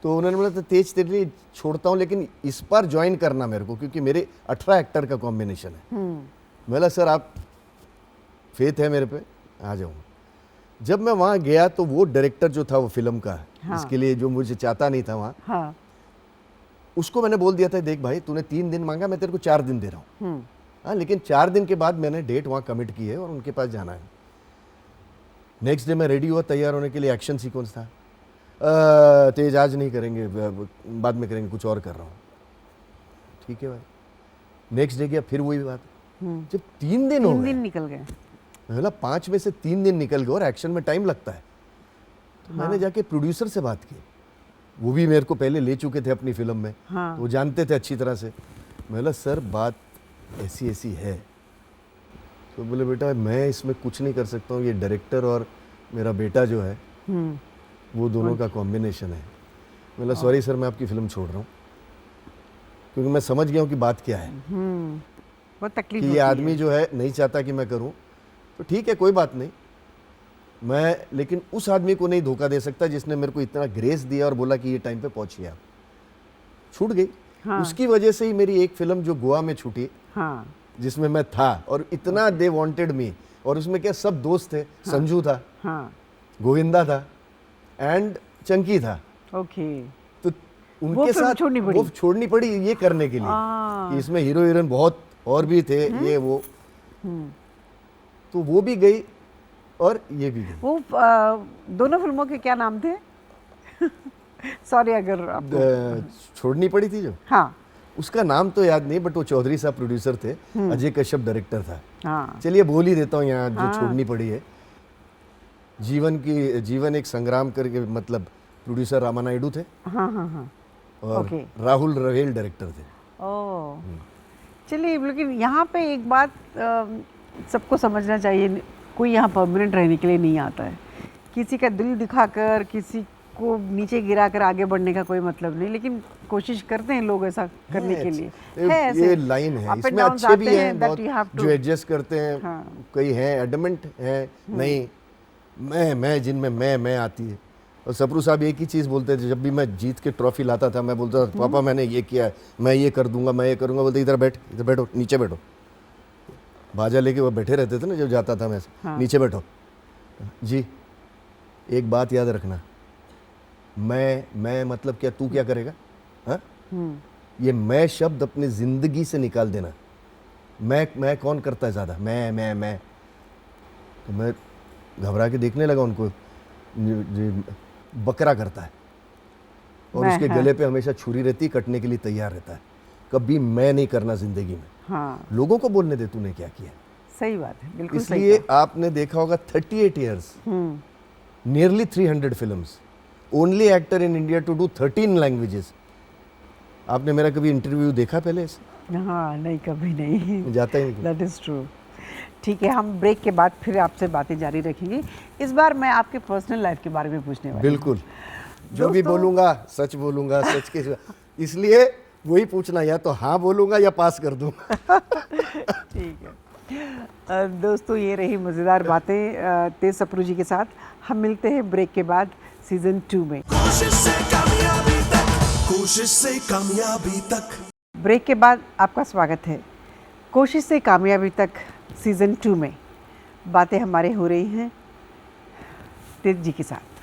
तो उन्होंने बोला था तेज तेरे लिए छोड़ता हूँ, लेकिन इस बार ज्वाइन करना मेरे को, क्योंकि मेरे 18 एक्टर का कॉम्बिनेशन है। बोला सर आप फेथ है मेरे पे, आ जाऊँगा। जब मैं वहाँ गया तो वो डायरेक्टर जो था वो फिल्म का, हाँ, इसके लिए जो मुझे चाहता नहीं था वहाँ, हाँ, उसको मैंने बोल दिया था देख भाई तूने 3 दिन मांगा, मैं तेरे को 4 दिन दे रहा हूँ। हाँ, लेकिन 4 दिन के बाद मैंने डेट वहाँ कमिट की है और उनके पास जाना है। नेक्स्ट डे मैं रेडी हुआ तैयार होने के लिए, एक्शन सीक्वेंस था। तेज आज नहीं करेंगे, बाद में करेंगे, कुछ और कर रहा हूँ। ठीक है भाई। नेक्स्ट डे गया, फिर वही बात। जब 3 दिन हो गए, 3 दिन निकल गए, मतलब 5 में से 3 दिन निकल गए, और एक्शन में टाइम लगता है, तो मैंने जाके प्रोड्यूसर से बात की। वो भी मेरे को पहले ले चुके थे अपनी फिल्म में, हाँ, तो वो जानते थे अच्छी तरह से। मैं बोला सर बात ऐसी ऐसी है। तो बोले बेटा मैं इसमें कुछ नहीं कर सकता हूँ, ये डायरेक्टर और मेरा बेटा जो है वो दोनों का कॉम्बिनेशन है। बोला सॉरी सर मैं आपकी फिल्म छोड़ रहा हूँ, क्योंकि मैं समझ गया हूँ कि बात क्या है, बहुत तकलीफ कि ये आदमी जो है नहीं चाहता कि मैं करूँ। तो ठीक है कोई बात नहीं, मैं लेकिन उस आदमी को नहीं धोखा दे सकता जिसने मेरे को इतना ग्रेस दिया और बोला कि ये टाइम पे पहुंचिए आप। छूट गई। हाँ, उसकी वजह से ही मेरी एक फिल्म जो गोवा में छूटी, हाँ, जिसमें मैं था, और इतना दे वांटेड मी, और उसमें क्या सब दोस्त थे, संजू था, हाँ, गोविंदा था एंड चंकी था। ओके, तो वो उनके फिल्म साथ छोड़नी पड़ी। वो छोड़नी पड़ी ये करने के लिए हाँ, कि इसमें हीरो हीरोइन बहुत और भी थे, ये वो, तो वो भी गई और ये भी गई। वो दोनों फिल्मों के क्या नाम थे? सॉरी अगर आपको छोड़नी पड़ी थी जो, हाँ, उसका नाम तो याद नहीं, बट वो चौधरी साहब प्रोड्यूसर थे, अजय कश्यप डायरेक्टर था। हाँ, चलिए बोल ही देता हूँ यहाँ जो छोड़नी पड़ी है। जीवन एक संग्राम करके, मतलब प्रोड्यूसर रामानायडू थे, हाँ, हाँ, हाँ, और ओके। राहुल रवेल डायरेक्टर थे। ओह, चलिए, लेकिन यहाँ पे एक बात सबको समझना चाहिए, कोई यहाँ परमानेंट रहने के लिए नहीं आता है। किसी का दिल दिखाकर, किसी को नीचे गिराकर आगे बढ़ने का कोई मतलब नहीं, लेकिन कोशिश करते हैं लोग ऐसा करने के लिए। है ऐसे, ये लाइन है, up and इसमें downs अच्छे भी आते हैं that बहुत, you have to- जो एडजस्ट करते हैं, हाँ। कई हैं एडमेंट हैं, नहीं मैं जिनमें मैं आती है। और सपरू साहब एक ही चीज़ बोलते थे, जब भी मैं जीत के ट्रॉफी लाता था, मैं बोलता था पापा मैंने ये किया है, मैं ये कर दूंगा, मैं ये करूंगा। बोलते इधर बैठो, नीचे बैठो। बाजा लेके वो बैठे रहते थे ना, जब जाता था मैं, नीचे बैठो जी, एक बात याद रखना, मैं मतलब क्या, तू क्या करेगा, हाँ? ये मैं शब्द अपनी जिंदगी से निकाल देना। मैं कौन करता है ज्यादा, मैं तो मैं घबरा के देखने लगा उनको, बकरा करता है और उसके गले पे हमेशा छुरी रहती, कटने के लिए तैयार रहता है, कभी मैं नहीं करना जिंदगी में। हाँ, लोगों को बोलने दे तूने क्या किया। सही बात है, बिल्कुल सही इसलिए आपने देखा होगा 38 years, nearly 300 films, only actor in India to do 13 languages. आपने मेरा कभी इंटरव्यू देखा पहले से? हाँ, नहीं, कभी नहीं, जाता ही नहीं। That is true. ठीक है, हम ब्रेक के बाद फिर आपसे बातें जारी रखेंगे। इस बार मैं आपके पर्सनल लाइफ के बारे में पूछने वाली हूँ। बिल्कुल, जो भी बोलूंगा सच बोलूंगा, सच के, इसलिए वही पूछना, या तो हाँ बोलूंगा या पास कर दूंगा। ठीक है दोस्तों, ये रही मज़ेदार बातें तेज सप्रू जी के साथ। हम मिलते हैं ब्रेक के बाद सीज़न 2 में। कोशिश से कामयाबी तक, कोशिश से कामयाबी तक। ब्रेक के बाद आपका स्वागत है कोशिश से कामयाबी तक सीज़न 2 में। बातें हमारे हो रही हैं तेज जी के साथ।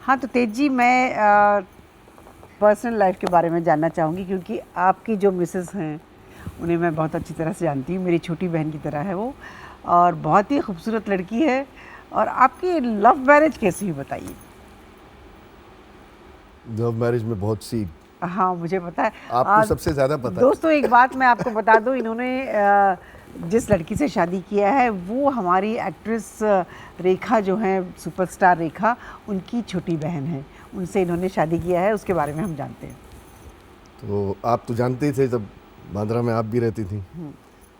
हाँ, तो तेज जी, मैं पर्सनल लाइफ के बारे में जानना चाहूँगी, क्योंकि आपकी जो मिसेस हैं उन्हें मैं बहुत अच्छी तरह से जानती हूँ, मेरी छोटी बहन की तरह है वो, और बहुत ही खूबसूरत लड़की है। और आपकी लव मैरिज कैसी हुई, बताइए। लव मैरिज में बहुत सी, हाँ, मुझे पता है, आपको सबसे ज़्यादा पता है। दोस्तों, एक बात मैं आपको बता दूं, इन्होंने जिस लड़की से शादी किया है वो हमारी एक्ट्रेस रेखा जो है, सुपरस्टार रेखा, उनकी छोटी बहन है। उनसे इन्होंने शादी किया है, उसके बारे में हम जानते हैं। तो आप तो जानते ही थे, जब बांद्रा में आप भी रहती थी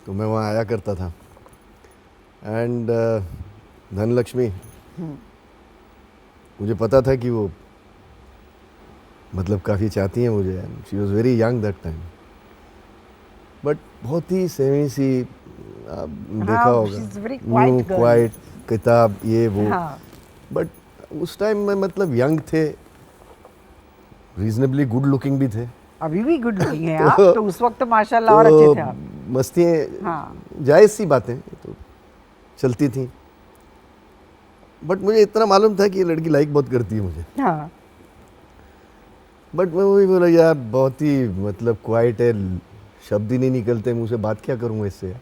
तो मैं वहाँ आया करता था। एंड धनलक्ष्मी, मुझे पता था कि वो मतलब काफ़ी चाहती हैं मुझे। She was very young that time, but बहुत ही सेमी सी, देखा होगा, क्वाइट, किताब ये वो। बट उस टाइम में मतलब यंग थे, रीजनेबली गुड लुकिंग भी थे। अभी भी गुड लुकिंग है आप, तो उस वक्त तो माशाल्लाह और अच्छे थे आप। मस्तियाँ, हाँ, जायज़ सी बातें तो चलती थी। बट मुझे इतना मालूम था कि ये लड़की लाइक बहुत करती है मुझे। हाँ, बट मैं वही बोला, यार बहुत ही मतलब क्वाइट है, शब्द ही नहीं निकलते मुँह से, बात क्या करूँगा इससे,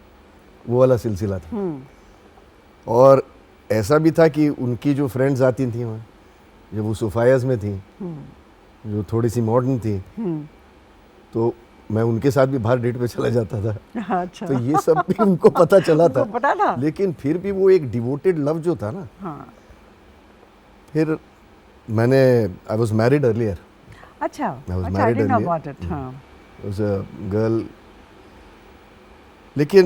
वो वाला सिलसिला था। और ऐसा भी था कि उनकी जो फ्रेंड्स आती थी वहाँ, जब वो सोफायाज में थी, जो थोड़ी सी मॉडर्न थी, तो मैं उनके साथ भी बाहर डेट पे चला जाता था। अच्छा। तो ये सब भी उनको पता चला था। उनको पता था? लेकिन फिर भी वो एक डिवोटेड लव जो था ना। हाँ। फिर मैंने, आई वॉज मैरिड अर्लियर। अच्छा, I was अच्छा, I married didn't know earlier. about it. हाँ, was a girl, लेकिन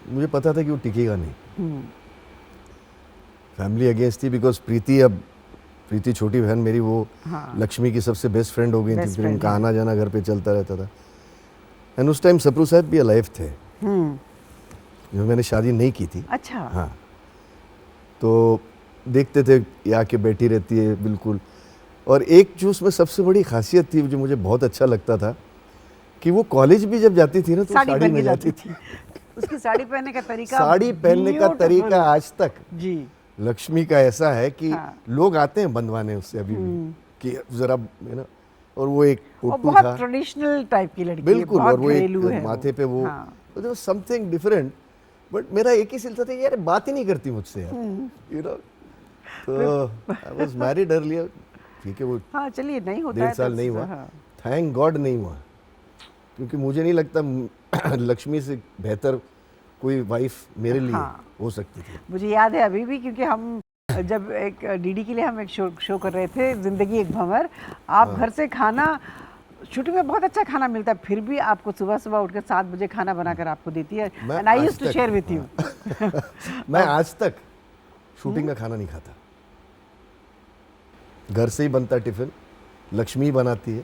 मुझे पता था कि वो टिकेगा नहीं। फैमिली अगेंस्ट थी, बिकॉज प्रीति छोटी बहन मेरी, वो लक्ष्मी की सबसे बेस्ट फ्रेंड हो गई थी। फिर उनका आना जाना घर पे चलता रहता था। एंड उस टाइम सप्रू साहब भी अलाइव थे, जो मैंने शादी नहीं की थी। अच्छा। हाँ, तो देखते थे, ये आके बैठी रहती है बिल्कुल। और एक जो उसमें सबसे बड़ी खासियत थी, जो मुझे बहुत अच्छा लगता था, कि वो कॉलेज भी जब जाती थी ना, तो साड़ी में जाती थी। उसकी साड़ी पहनने का तरीका, साड़ी पहनने का तरीका आज तक जी लक्ष्मी का ऐसा है कि लोग आते हैं बंधवाने उससे अभी भी, कि जरा, है ना। और वो एक पोटू था, बहुत ट्रेडिशनल टाइप की लड़की, बिल्कुल। और वो एक है माथे पे वो, तो समथिंग डिफरेंट। बट मेरा एक ही सिलसिला था, यार बात ही नहीं करती मुझसे यार, यू नो। तो आई वाज मैरिड अर्लियर, ठीक है। वो हाँ, चलिए, नहीं होता 1.5 साल नहीं हुआ, थैंक गॉड नहीं हुआ, क्योंकि मुझे नहीं लगता लक्ष्मी से बेहतर कोई वाइफ मेरे लिए हो सकती थी। मुझे याद है अभी भी, क्योंकि हम जब एक डीडी के लिए हम एक शो कर रहे थे, जिंदगी एक भंवर, आप घर से खाना, शूटिंग में बहुत अच्छा खाना मिलता है, फिर भी आपको सुबह सुबह उठकर 7 बजे खाना बनाकर आपको देती है। And I used to share with you. मैं आज तक शूटिंग का खाना नहीं खाता, घर से ही बनता टिफिन, लक्ष्मी बनाती है।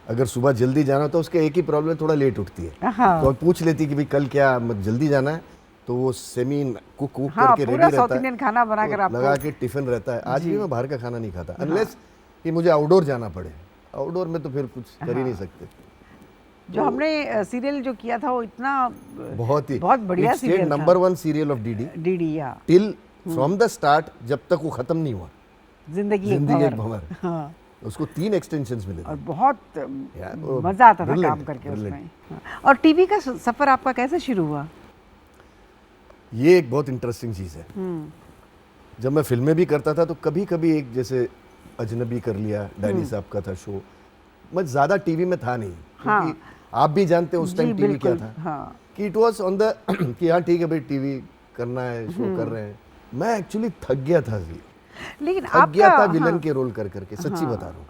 अगर सुबह जल्दी जाना तो उसके एक ही प्रॉब्लम, थोड़ा लेट उठती है। तो पूछ लेती कि भाई कल क्या जल्दी जाना है, तो वो सेमी कुक करके रेडी रहता साउथ इंडियन खाना बनाकर आपको लगा के टिफिन रहता है। आज भी मैं बाहर का खाना नहीं खाता, अनलेस कि मुझे आउटडोर जाना पड़े। आउटडोर में तो फिर कुछ कर ही नहीं सकते। जो हमने सीरियल जो किया था वो इतना बहुत बढ़िया सीरियल था। Number 1 serial of DD DD या टिल फ्रॉम द स्टार्ट, जब तक वो खत्म नहीं हुआ। जिंदगी जिंदगी एक भंवर। भंवर। हाँ, उसको 3 एक्सटेंशंस मिले और थे। बहुत वो मजा आता था brilliant काम है, करके brilliant। उसमें। हाँ। और टीवी का सफर आपका कैसे शुरू हुआ? ये एक बहुत इंटरेस्टिंग चीज़ है। जब मैं फिल्में भी करता था तो कभी कभी एक जैसे अजनबी कर लिया, डैनी साहब का था शो। मैं ज़्यादा टीवी में था नहीं, क्योंकि हाँ। आप भी जानते हैं उस जी, टाइम टीवी क्या बिल्कुल, था। हाँ। कि इट वॉज ऑन द कि हाँ ठीक है भाई, टीवी करना है, शो कर रहे हैं। मैं एक्चुअली थक गया था जी, लेकिन थक गया था आपका विलन के रोल कर करके, सच्ची बता रहा हूँ।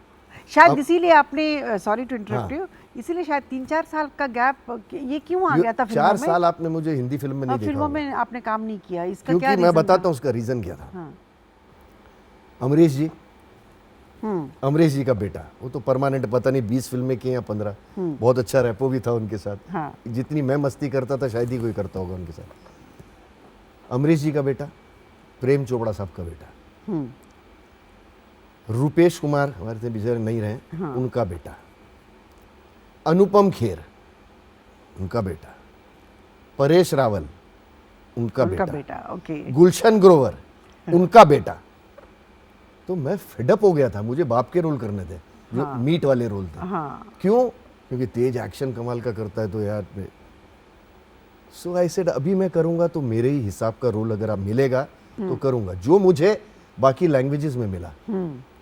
शायद इसीलिए आपने, सॉरी टू इंटरप्ट हाँ। यू, इसीलिए शायद 3-4 साल का गैप ये क्यों आ गया था फिल्मों 4 में? साल आपने मुझे हिंदी फिल्म में नहीं देखा फिल्मों होगा। में आपने काम नहीं किया, इसका क्योंकि क्या मैं रीजन बताता था? हूँ उसका रीज़न क्या था। हाँ। अमरीश जी, अमरीश जी का बेटा, वो तो परमानेंट पता नहीं 20 फिल्में की या 15। बहुत अच्छा रैपो भी था उनके साथ। हाँ। जितनी मैं मस्ती करता था शायद ही कोई करता होगा उनके साथ। अमरीश जी का बेटा, प्रेम चोपड़ा साहब का बेटा, रूपेश कुमार हमारे से बेचारे नहीं रहे, उनका बेटा, अनुपम खेर उनका बेटा, परेश रावल उनका उनका बेटा, बेटा, ओके। गुलशन ग्रोवर उनका बेटा। तो मैं फेडअप हो गया था, मुझे बाप के रोल करने थे, जो मीट वाले रोल थे। हाँ। क्यों? क्योंकि तेज एक्शन कमाल का करता है तो यार सो आई सेड अभी मैं करूंगा तो मेरे ही हिसाब का रोल अगर आप मिलेगा तो करूंगा, जो मुझे बाकी लैंग्वेजेस में मिला,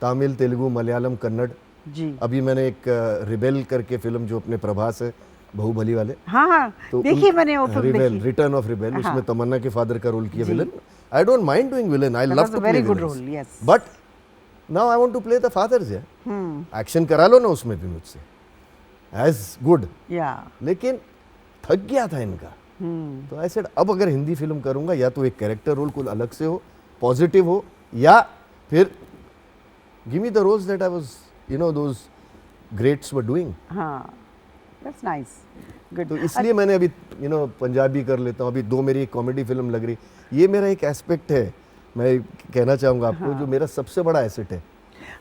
तमिल, तेलुगु, मलयालम, कन्नड़। जी। अभी मैंने एक रिबेल करके फिल्म जो अपने प्रभास है, बाहुबली वाले, हाँ हाँ, तो देखिए मैंने वो फिल्म रिबेल, देखी। रिटर्न ऑफ रिबेल, हाँ। उसमें तमन्ना के फादर का रोल किया villain. I don't mind doing villain, I That love was a to very play good villains, role, yes. But now I want to play the father's. Action करा लो ना उसमें भी मुझसे, एज गुड। या लेकिन थक गया था इनका। तो आई सेड अब अगर हिंदी फिल्म करूंगा या तो एक कैरेक्टर रोल कुछ अलग से हो, पॉजिटिव हो, या फिर give me the roles that I was, you know, those greats were doing. हाँ, दैट्स नाइस, गुड। तो इसलिए मैंने अभी पंजाबी कर लेता हूँ। अभी 2 मेरी एक कॉमेडी फिल्म लग रही। ये मेरा एक एस्पेक्ट है, मैं कहना चाहूँगा आपको, जो मेरा सबसे बड़ा एसेट है,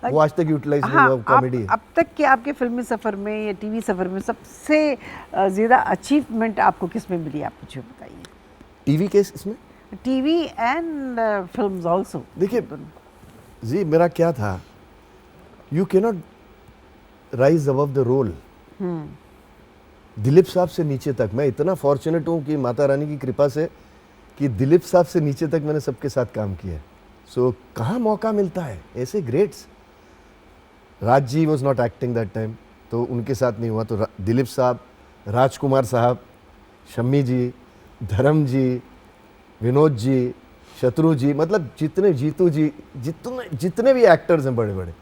वो आज तक यूटिलाइज नहीं हुआ, कॉमेडी। अब तक के आपके फिल्मी सफर में या टीवी सफर में सबसे ज़्यादा अचीवमेंट आपको किस में मिली, आप मुझे बताइए। टीवी के इसमें टीवी एंड फिल्म्स आल्सो। देखिए जी, मेरा क्या था, you can not rise above the role. Dilip साहब से नीचे तक मैं इतना फॉर्चुनेट हूँ कि माता रानी की कृपा से कि दिलीप साहब से नीचे तक मैंने सबके साथ काम किया है। सो कहाँ मौका मिलता है ऐसे greats. Raj ji was not acting that time, तो उनके साथ नहीं हुआ। तो दिलीप साहब, राजकुमार साहब, शम्मी जी, धर्म जी, विनोद जी, शत्रु जी, मतलब जितने, जीतू जी, जितने भी एक्टर्स हैं बड़े बड़े।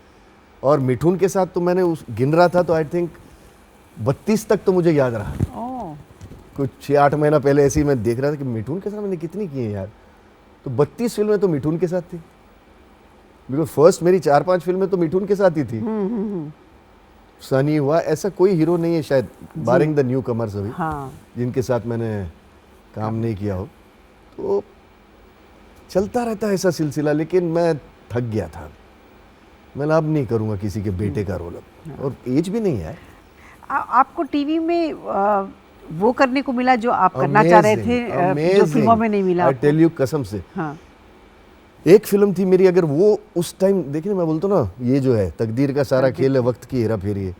और मिठुन के साथ तो मैंने उस गिन रहा था तो आई थिंक 32 तक तो मुझे याद रहा। ओह, कुछ 6-8 महीना पहले ऐसे ही मैं देख रहा था कि मिठुन के साथ मैंने कितनी की है यार। तो 32 फिल्में तो मिठुन के साथ थी, बिकॉज फर्स्ट मेरी 4-5 फिल्में तो मिठुन के साथ ही थी। सनी हुआ, ऐसा कोई हीरो नहीं है शायद, बारिंग द न्यू कमर्स अभी, हाँ। जिनके साथ मैंने काम नहीं किया हो। तो चलता रहता है ऐसा सिलसिला, लेकिन मैं थक गया था। मैं अब नहीं करूँगा किसी के बेटे का रोल अब, और एज भी नहीं है। आपको टीवी में वो करने को मिला जो आप करना चाह रहे थे, जो फिल्मों में नहीं मिला आई आपको? टेल यू कसम से। हाँ। एक फिल्म थी मेरी, अगर वो उस टाइम देखिए, मैं बोलता हूँ ना, ये जो है तकदीर का सारा खेल है, वक्त की हेरा फेरी है,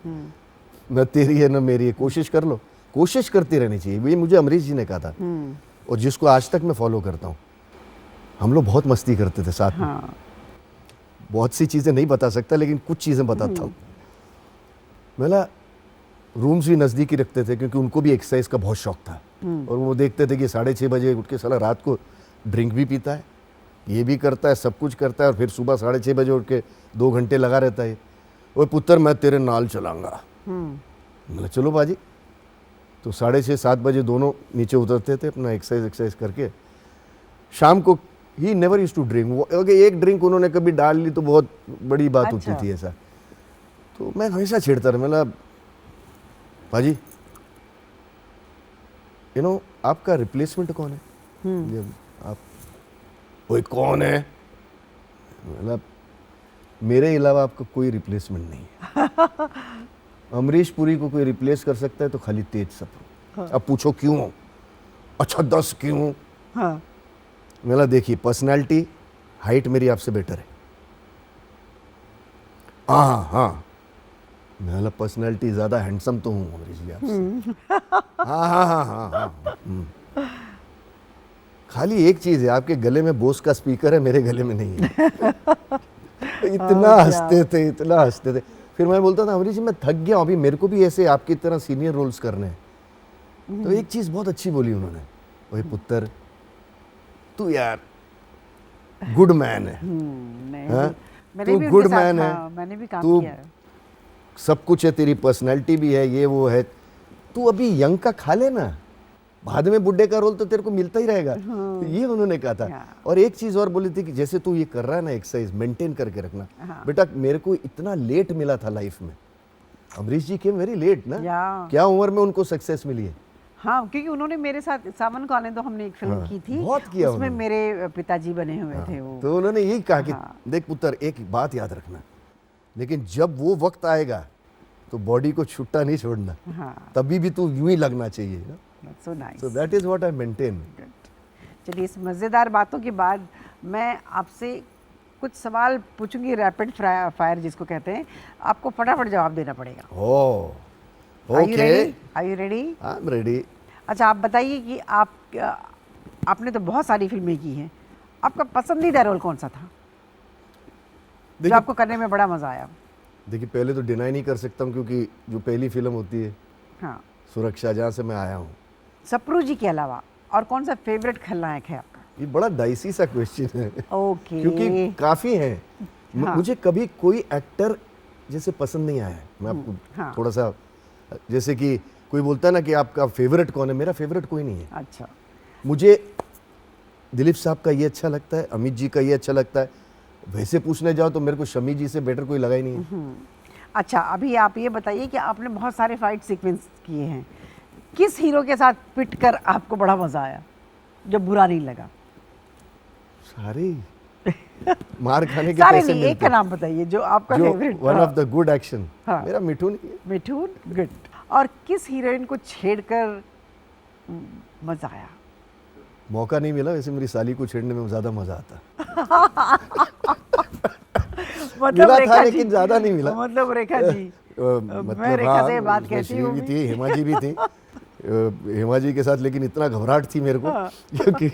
न तेरी है न मेरी है, कोशिश कर लो, कोशिश करती रहनी चाहिए। ये मुझे अमरीश जी ने कहा था, और जिसको आज तक मैं फॉलो करता हूँ। हम लोग बहुत मस्ती करते थे साथ में। हाँ। बहुत सी चीज़ें नहीं बता सकता, लेकिन कुछ चीज़ें बताता हूँ। मेरा रूम्स भी नज़दीक ही रखते थे, क्योंकि उनको भी एक्सरसाइज का बहुत शौक था। और वो देखते थे कि 6:30 बजे उठ के साला रात को ड्रिंक भी पीता है, ये भी करता है, सब कुछ करता है, और फिर सुबह 6:30 बजे उठ के 2 घंटे लगा रहता है। ओए पुत्र, मैं तेरे नाल चलाऊंगा। मतलब चलो बाजी। तो 6:30-7 बजे दोनों नीचे उतरते थे अपना एक्सरसाइज करके। शाम को he never use to drink. अगर एक ड्रिंक उन्होंने कभी डाल ली तो बहुत बड़ी बात अच्छा। होती थी ऐसा। तो मैं हमेशा छेड़ता रहा, मतलब भाजी आपका रिप्लेसमेंट कौन है? आप, कोई कौन है? मतलब मेरे अलावा आपका कोई रिप्लेसमेंट नहीं है। अमरीश पुरी को कोई रिप्लेस कर सकता है तो खाली तेज सप्रू। अब पूछो क्यों? अच्छा 10 क्यों? हाँ मेरा देखिए पर्सनालिटी, हाइट मेरी आपसे बेटर है। हाँ हाँ, मेरा पर्सनालिटी ज्यादा हैंडसम तो हूँ अमरीश जी आपसे। हाँ हाँ हाँ हाँ हाँ। खाली एक चीज है, आपके गले में बोस का स्पीकर है, मेरे गले में नहीं है। इतना हंसते थे, इतना हंसते थे। फिर मैं बोलता था अमरीश जी मैं थक गया हूं, अभी मेरे को भी ऐसे आपकी तरह सीनियर रोल्स करने हैं। तो एक चीज बहुत अच्छी बोली उन्होंने, ओए पुत्र तू यार गुड मैन है। नहीं, हाँ? मैंने तू भी गुड उनके साथ, मैन है, हाँ, मैंने भी काम तू किया है। सब कुछ है, तेरी पर्सनैलिटी भी है, ये वो है, तू अभी यंग का खा लेना, बाद में बुड्ढे का रोल तो तेरे को मिलता ही रहेगा। तो ये उन्होंने कहा था। और एक चीज और बोली थी कि जैसे तू ये कर रहा है ना एक्सरसाइज, मेंटेन करके रखना। बेटा मेरे को इतना लेट मिला था लाइफ में, अमरीश जी केम वेरी लेट ना, क्या उम्र में उनको सक्सेस मिली है। हाँ, क्योंकि उन्होंने मेरे साथ सावन को आने दो हमने एक फिल्म की थी, बहुत किया उसमें उन्होंने। मेरे पिताजी बने हुए थे वो। तो उन्होंने यही कहा कि देख पुत्र एक बात याद रखना, लेकिन जब वो वक्त आएगा तो बॉडी को छुट्टा नहीं छोड़ना, तभी भी तू यूं ही लगना चाहिए ना। So nice. So that is what I maintain. चलिए, इस मज़ेदार बातों के बाद मैं आपसे कुछ सवाल पूछूंगी, रैपिड फायर जिसको कहते हैं, आपको फटाफट जवाब देना पड़ेगा। Oh, okay. Are you ready? I'm ready. अच्छा, आप बताइए कि आपने तो बहुत सारी फिल्में की हैं, आपका पसंदीदा रोल कौन सा था जो आपको करने में बड़ा मज़ा आया? देखिए पहले तो डिनाई नहीं कर सकता हूँ, क्योंकि जो पहली फिल्म होती है, हाँ, सुरक्षा, जहाँ से मैं आया हूँ। सप्रू जी के अलावा और कौन सा फेवरेट खलनायक है आपका? ये बड़ा डाइसी सा क्वेश्चन है। ओके। क्योंकि काफ़ी हैं। मुझे कभी कोई एक्टर जैसे पसंद नहीं आया है। मैं आपको थोड़ा सा, जैसे कि कोई बोलता है ना कि आपका फेवरेट कौन है, मेरा फेवरेट कोई नहीं है। अच्छा। मुझे दिलीप साहब का ये अच्छा लगता है, अमित जी का ये अच्छा लगता है। वैसे पूछने जाओ तो मेरे को शमी जी से बेटर कोई लगा ही नहीं है। अच्छा, अभी आप ये बताइए कि आपने बहुत सारे फाइट सीक्वेंस किए हैं, किस हीरो के साथ पिट कर आपको बड़ा मजा आया जो बुरा नहीं लगा? सारे मार खाने के सारे पैसे नहीं, मिलते एक का नाम बताइए जो आपका favourite. One of the good action मेरा मिठुन ही है। मिठुन, गुड। और किस हीरोइन को छेड़कर मजा आया? मौका नहीं मिला, वैसे मेरी साली को छेड़ने में ज्यादा मजा आता। मतलब मिला रेखा था जी, लेकिन ज्यादा नहीं मिला। मतलब रेखा जी, मैं रेखा से बात कहती हूँ भी थी, हेमा जी भी थी। हेमा जी के साथ लेकिन इतना घबराहट थी मेरे को क्योंकि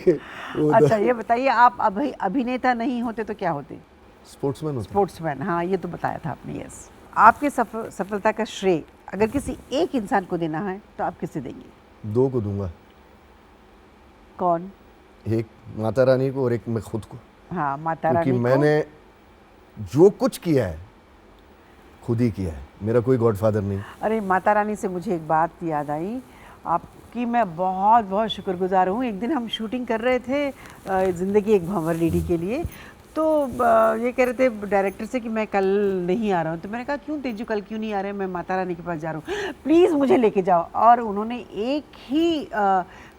अच्छा ये बताइए, आप अभिनेता नहीं होते तो क्या होते? स्पोर्ट्समैन होते। स्पोर्ट्समैन, हाँ ये तो बताया था आपने। यस। आपके सफलता का श्रेय अगर किसी एक इंसान को देना है तो आप किसे देंगे? 2 को दूंगा। कौन? एक माता रानी को और एक मैं खुद को। हाँ, माता रानी क्योंकि को। मैंने जो कुछ किया है खुद ही किया है, मेरा कोई गॉडफादर नहीं। अरे माता रानी से मुझे एक बात याद आई, आपकी मैं बहुत बहुत शुक्रगुजार हूँ। एक दिन हम शूटिंग कर रहे थे ज़िंदगी एक भंवर डीडी के लिए, तो ये कह रहे थे डायरेक्टर से कि मैं कल नहीं आ रहा हूँ। तो मैंने कहा क्यों तेजू, कल क्यों नहीं आ रहे? मैं माता रानी के पास जा रहा हूँ, प्लीज़ मुझे लेके जाओ। और उन्होंने एक ही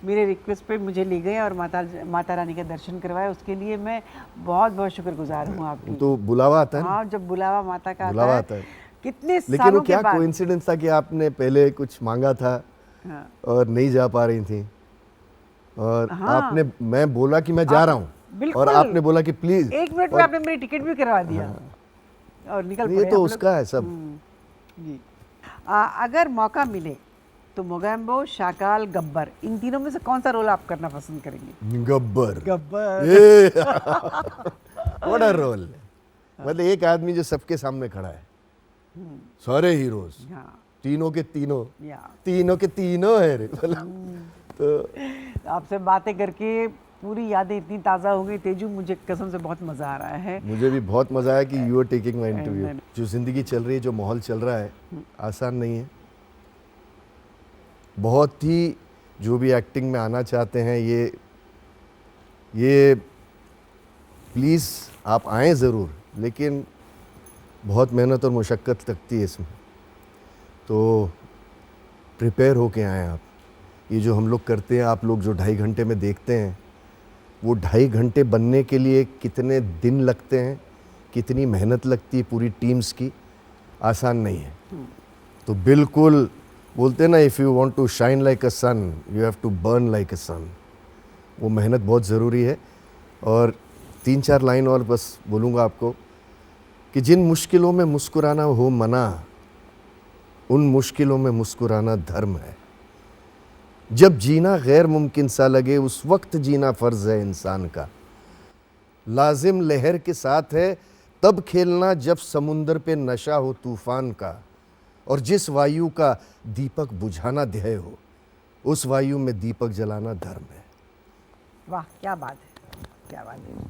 मेरे रिक्वेस्ट पे मुझे ले गए और माता रानी का दर्शन करवाया। उसके लिए मैं बहुत बहुत शुक्रगुजार हूँ आपकी। तो बुलावा आता है ना? हाँ, जब बुलावा माता का बुलावा आता है, कितने लेकिन वो सालों क्या के बाद। कोइंसिडेंस था कि आपने पहले कुछ मांगा था और नहीं जा पा रही थी, और आपने, मैं बोला कि मैं जा रहा हूँ और आपने बोला कि प्लीज। 1 मिनट में आपने मेरी टिकट भी करवा दिया और निकल पड़े। ये तो उसका है सब। जी। अगर मौका मिले तो मोगैम्बो, शाकाल, गब्बर, इन तीनों में से कौन सा रोल आप करना पसंद करेंगे? गब्बर। What a role. मतलब एक आदमी जो सबके सामने खड़ा है, सारे हीरोज, तीनों के तीनों, तीनों के तीनों है रे। तो आपसे बातें करके पूरी यादें इतनी ताज़ा हो गई तेजू, मुझे कसम से बहुत मज़ा आ रहा है। मुझे भी बहुत मज़ा आया कि you are taking my interview. जो ज़िंदगी चल रही है, जो माहौल चल रहा है, आसान नहीं है। बहुत ही, जो भी एक्टिंग में आना चाहते हैं, ये प्लीज़ आप आएँ ज़रूर, लेकिन बहुत मेहनत और मुशक्क़त लगती है इसमें, तो प्रिपेयर होके आएँ आप। ये जो हम लोग करते हैं, आप लोग जो 2.5 घंटे में देखते हैं, वो 2.5 घंटे बनने के लिए कितने दिन लगते हैं, कितनी मेहनत लगती है पूरी टीम्स की, आसान नहीं है। तो बिल्कुल बोलते हैं ना, if you want to shine like a sun you have to burn like a sun. वो मेहनत बहुत ज़रूरी है। और 3-4 लाइन और बस बोलूँगा आपको कि जिन मुश्किलों में मुस्कुराना हो मना, उन मुश्किलों में मुस्कुराना धर्म है। जब जीना गैर मुमकिन सा लगे उस वक्त जीना फ़र्ज़ है इंसान का। लाजिम लहर के साथ है तब खेलना जब समुंदर पे नशा हो तूफ़ान का। और जिस वायु का दीपक बुझाना ध्येय हो, उस वायु में दीपक जलाना धर्म है। वाह, क्या बात है, क्या बात है।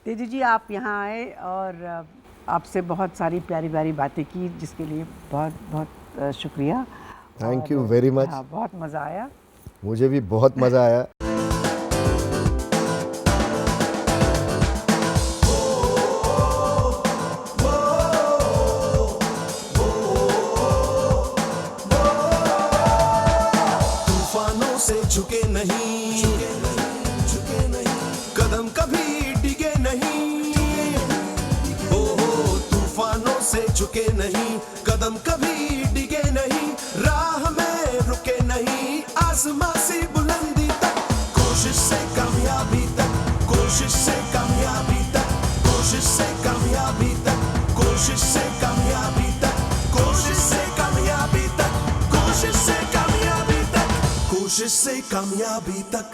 तेजी जी, आप यहाँ आए और आपसे बहुत सारी प्यारी प्यारी बातें की, जिसके लिए बहुत बहुत शुक्रिया। Thank you very much. हाँ, बहुत मज़ा आया। मुझे भी बहुत मज़ा आया। तूफानों से झुके नहीं, कदम कभी डिगे नहीं। तूफानों से झुके नहीं, कदम कभी डिगे नहीं, राह में रुके नहीं, आसमां से बुलंदी तक, कोशिश से कामयाबी तक, कोशिश से कामयाबी तक, कोशिश से कामयाबी तक, कोशिश से कामयाबी तक, कोशिश से कामयाबी तक, कोशिश से कामयाबी तक, कोशिश से कामयाबी तक।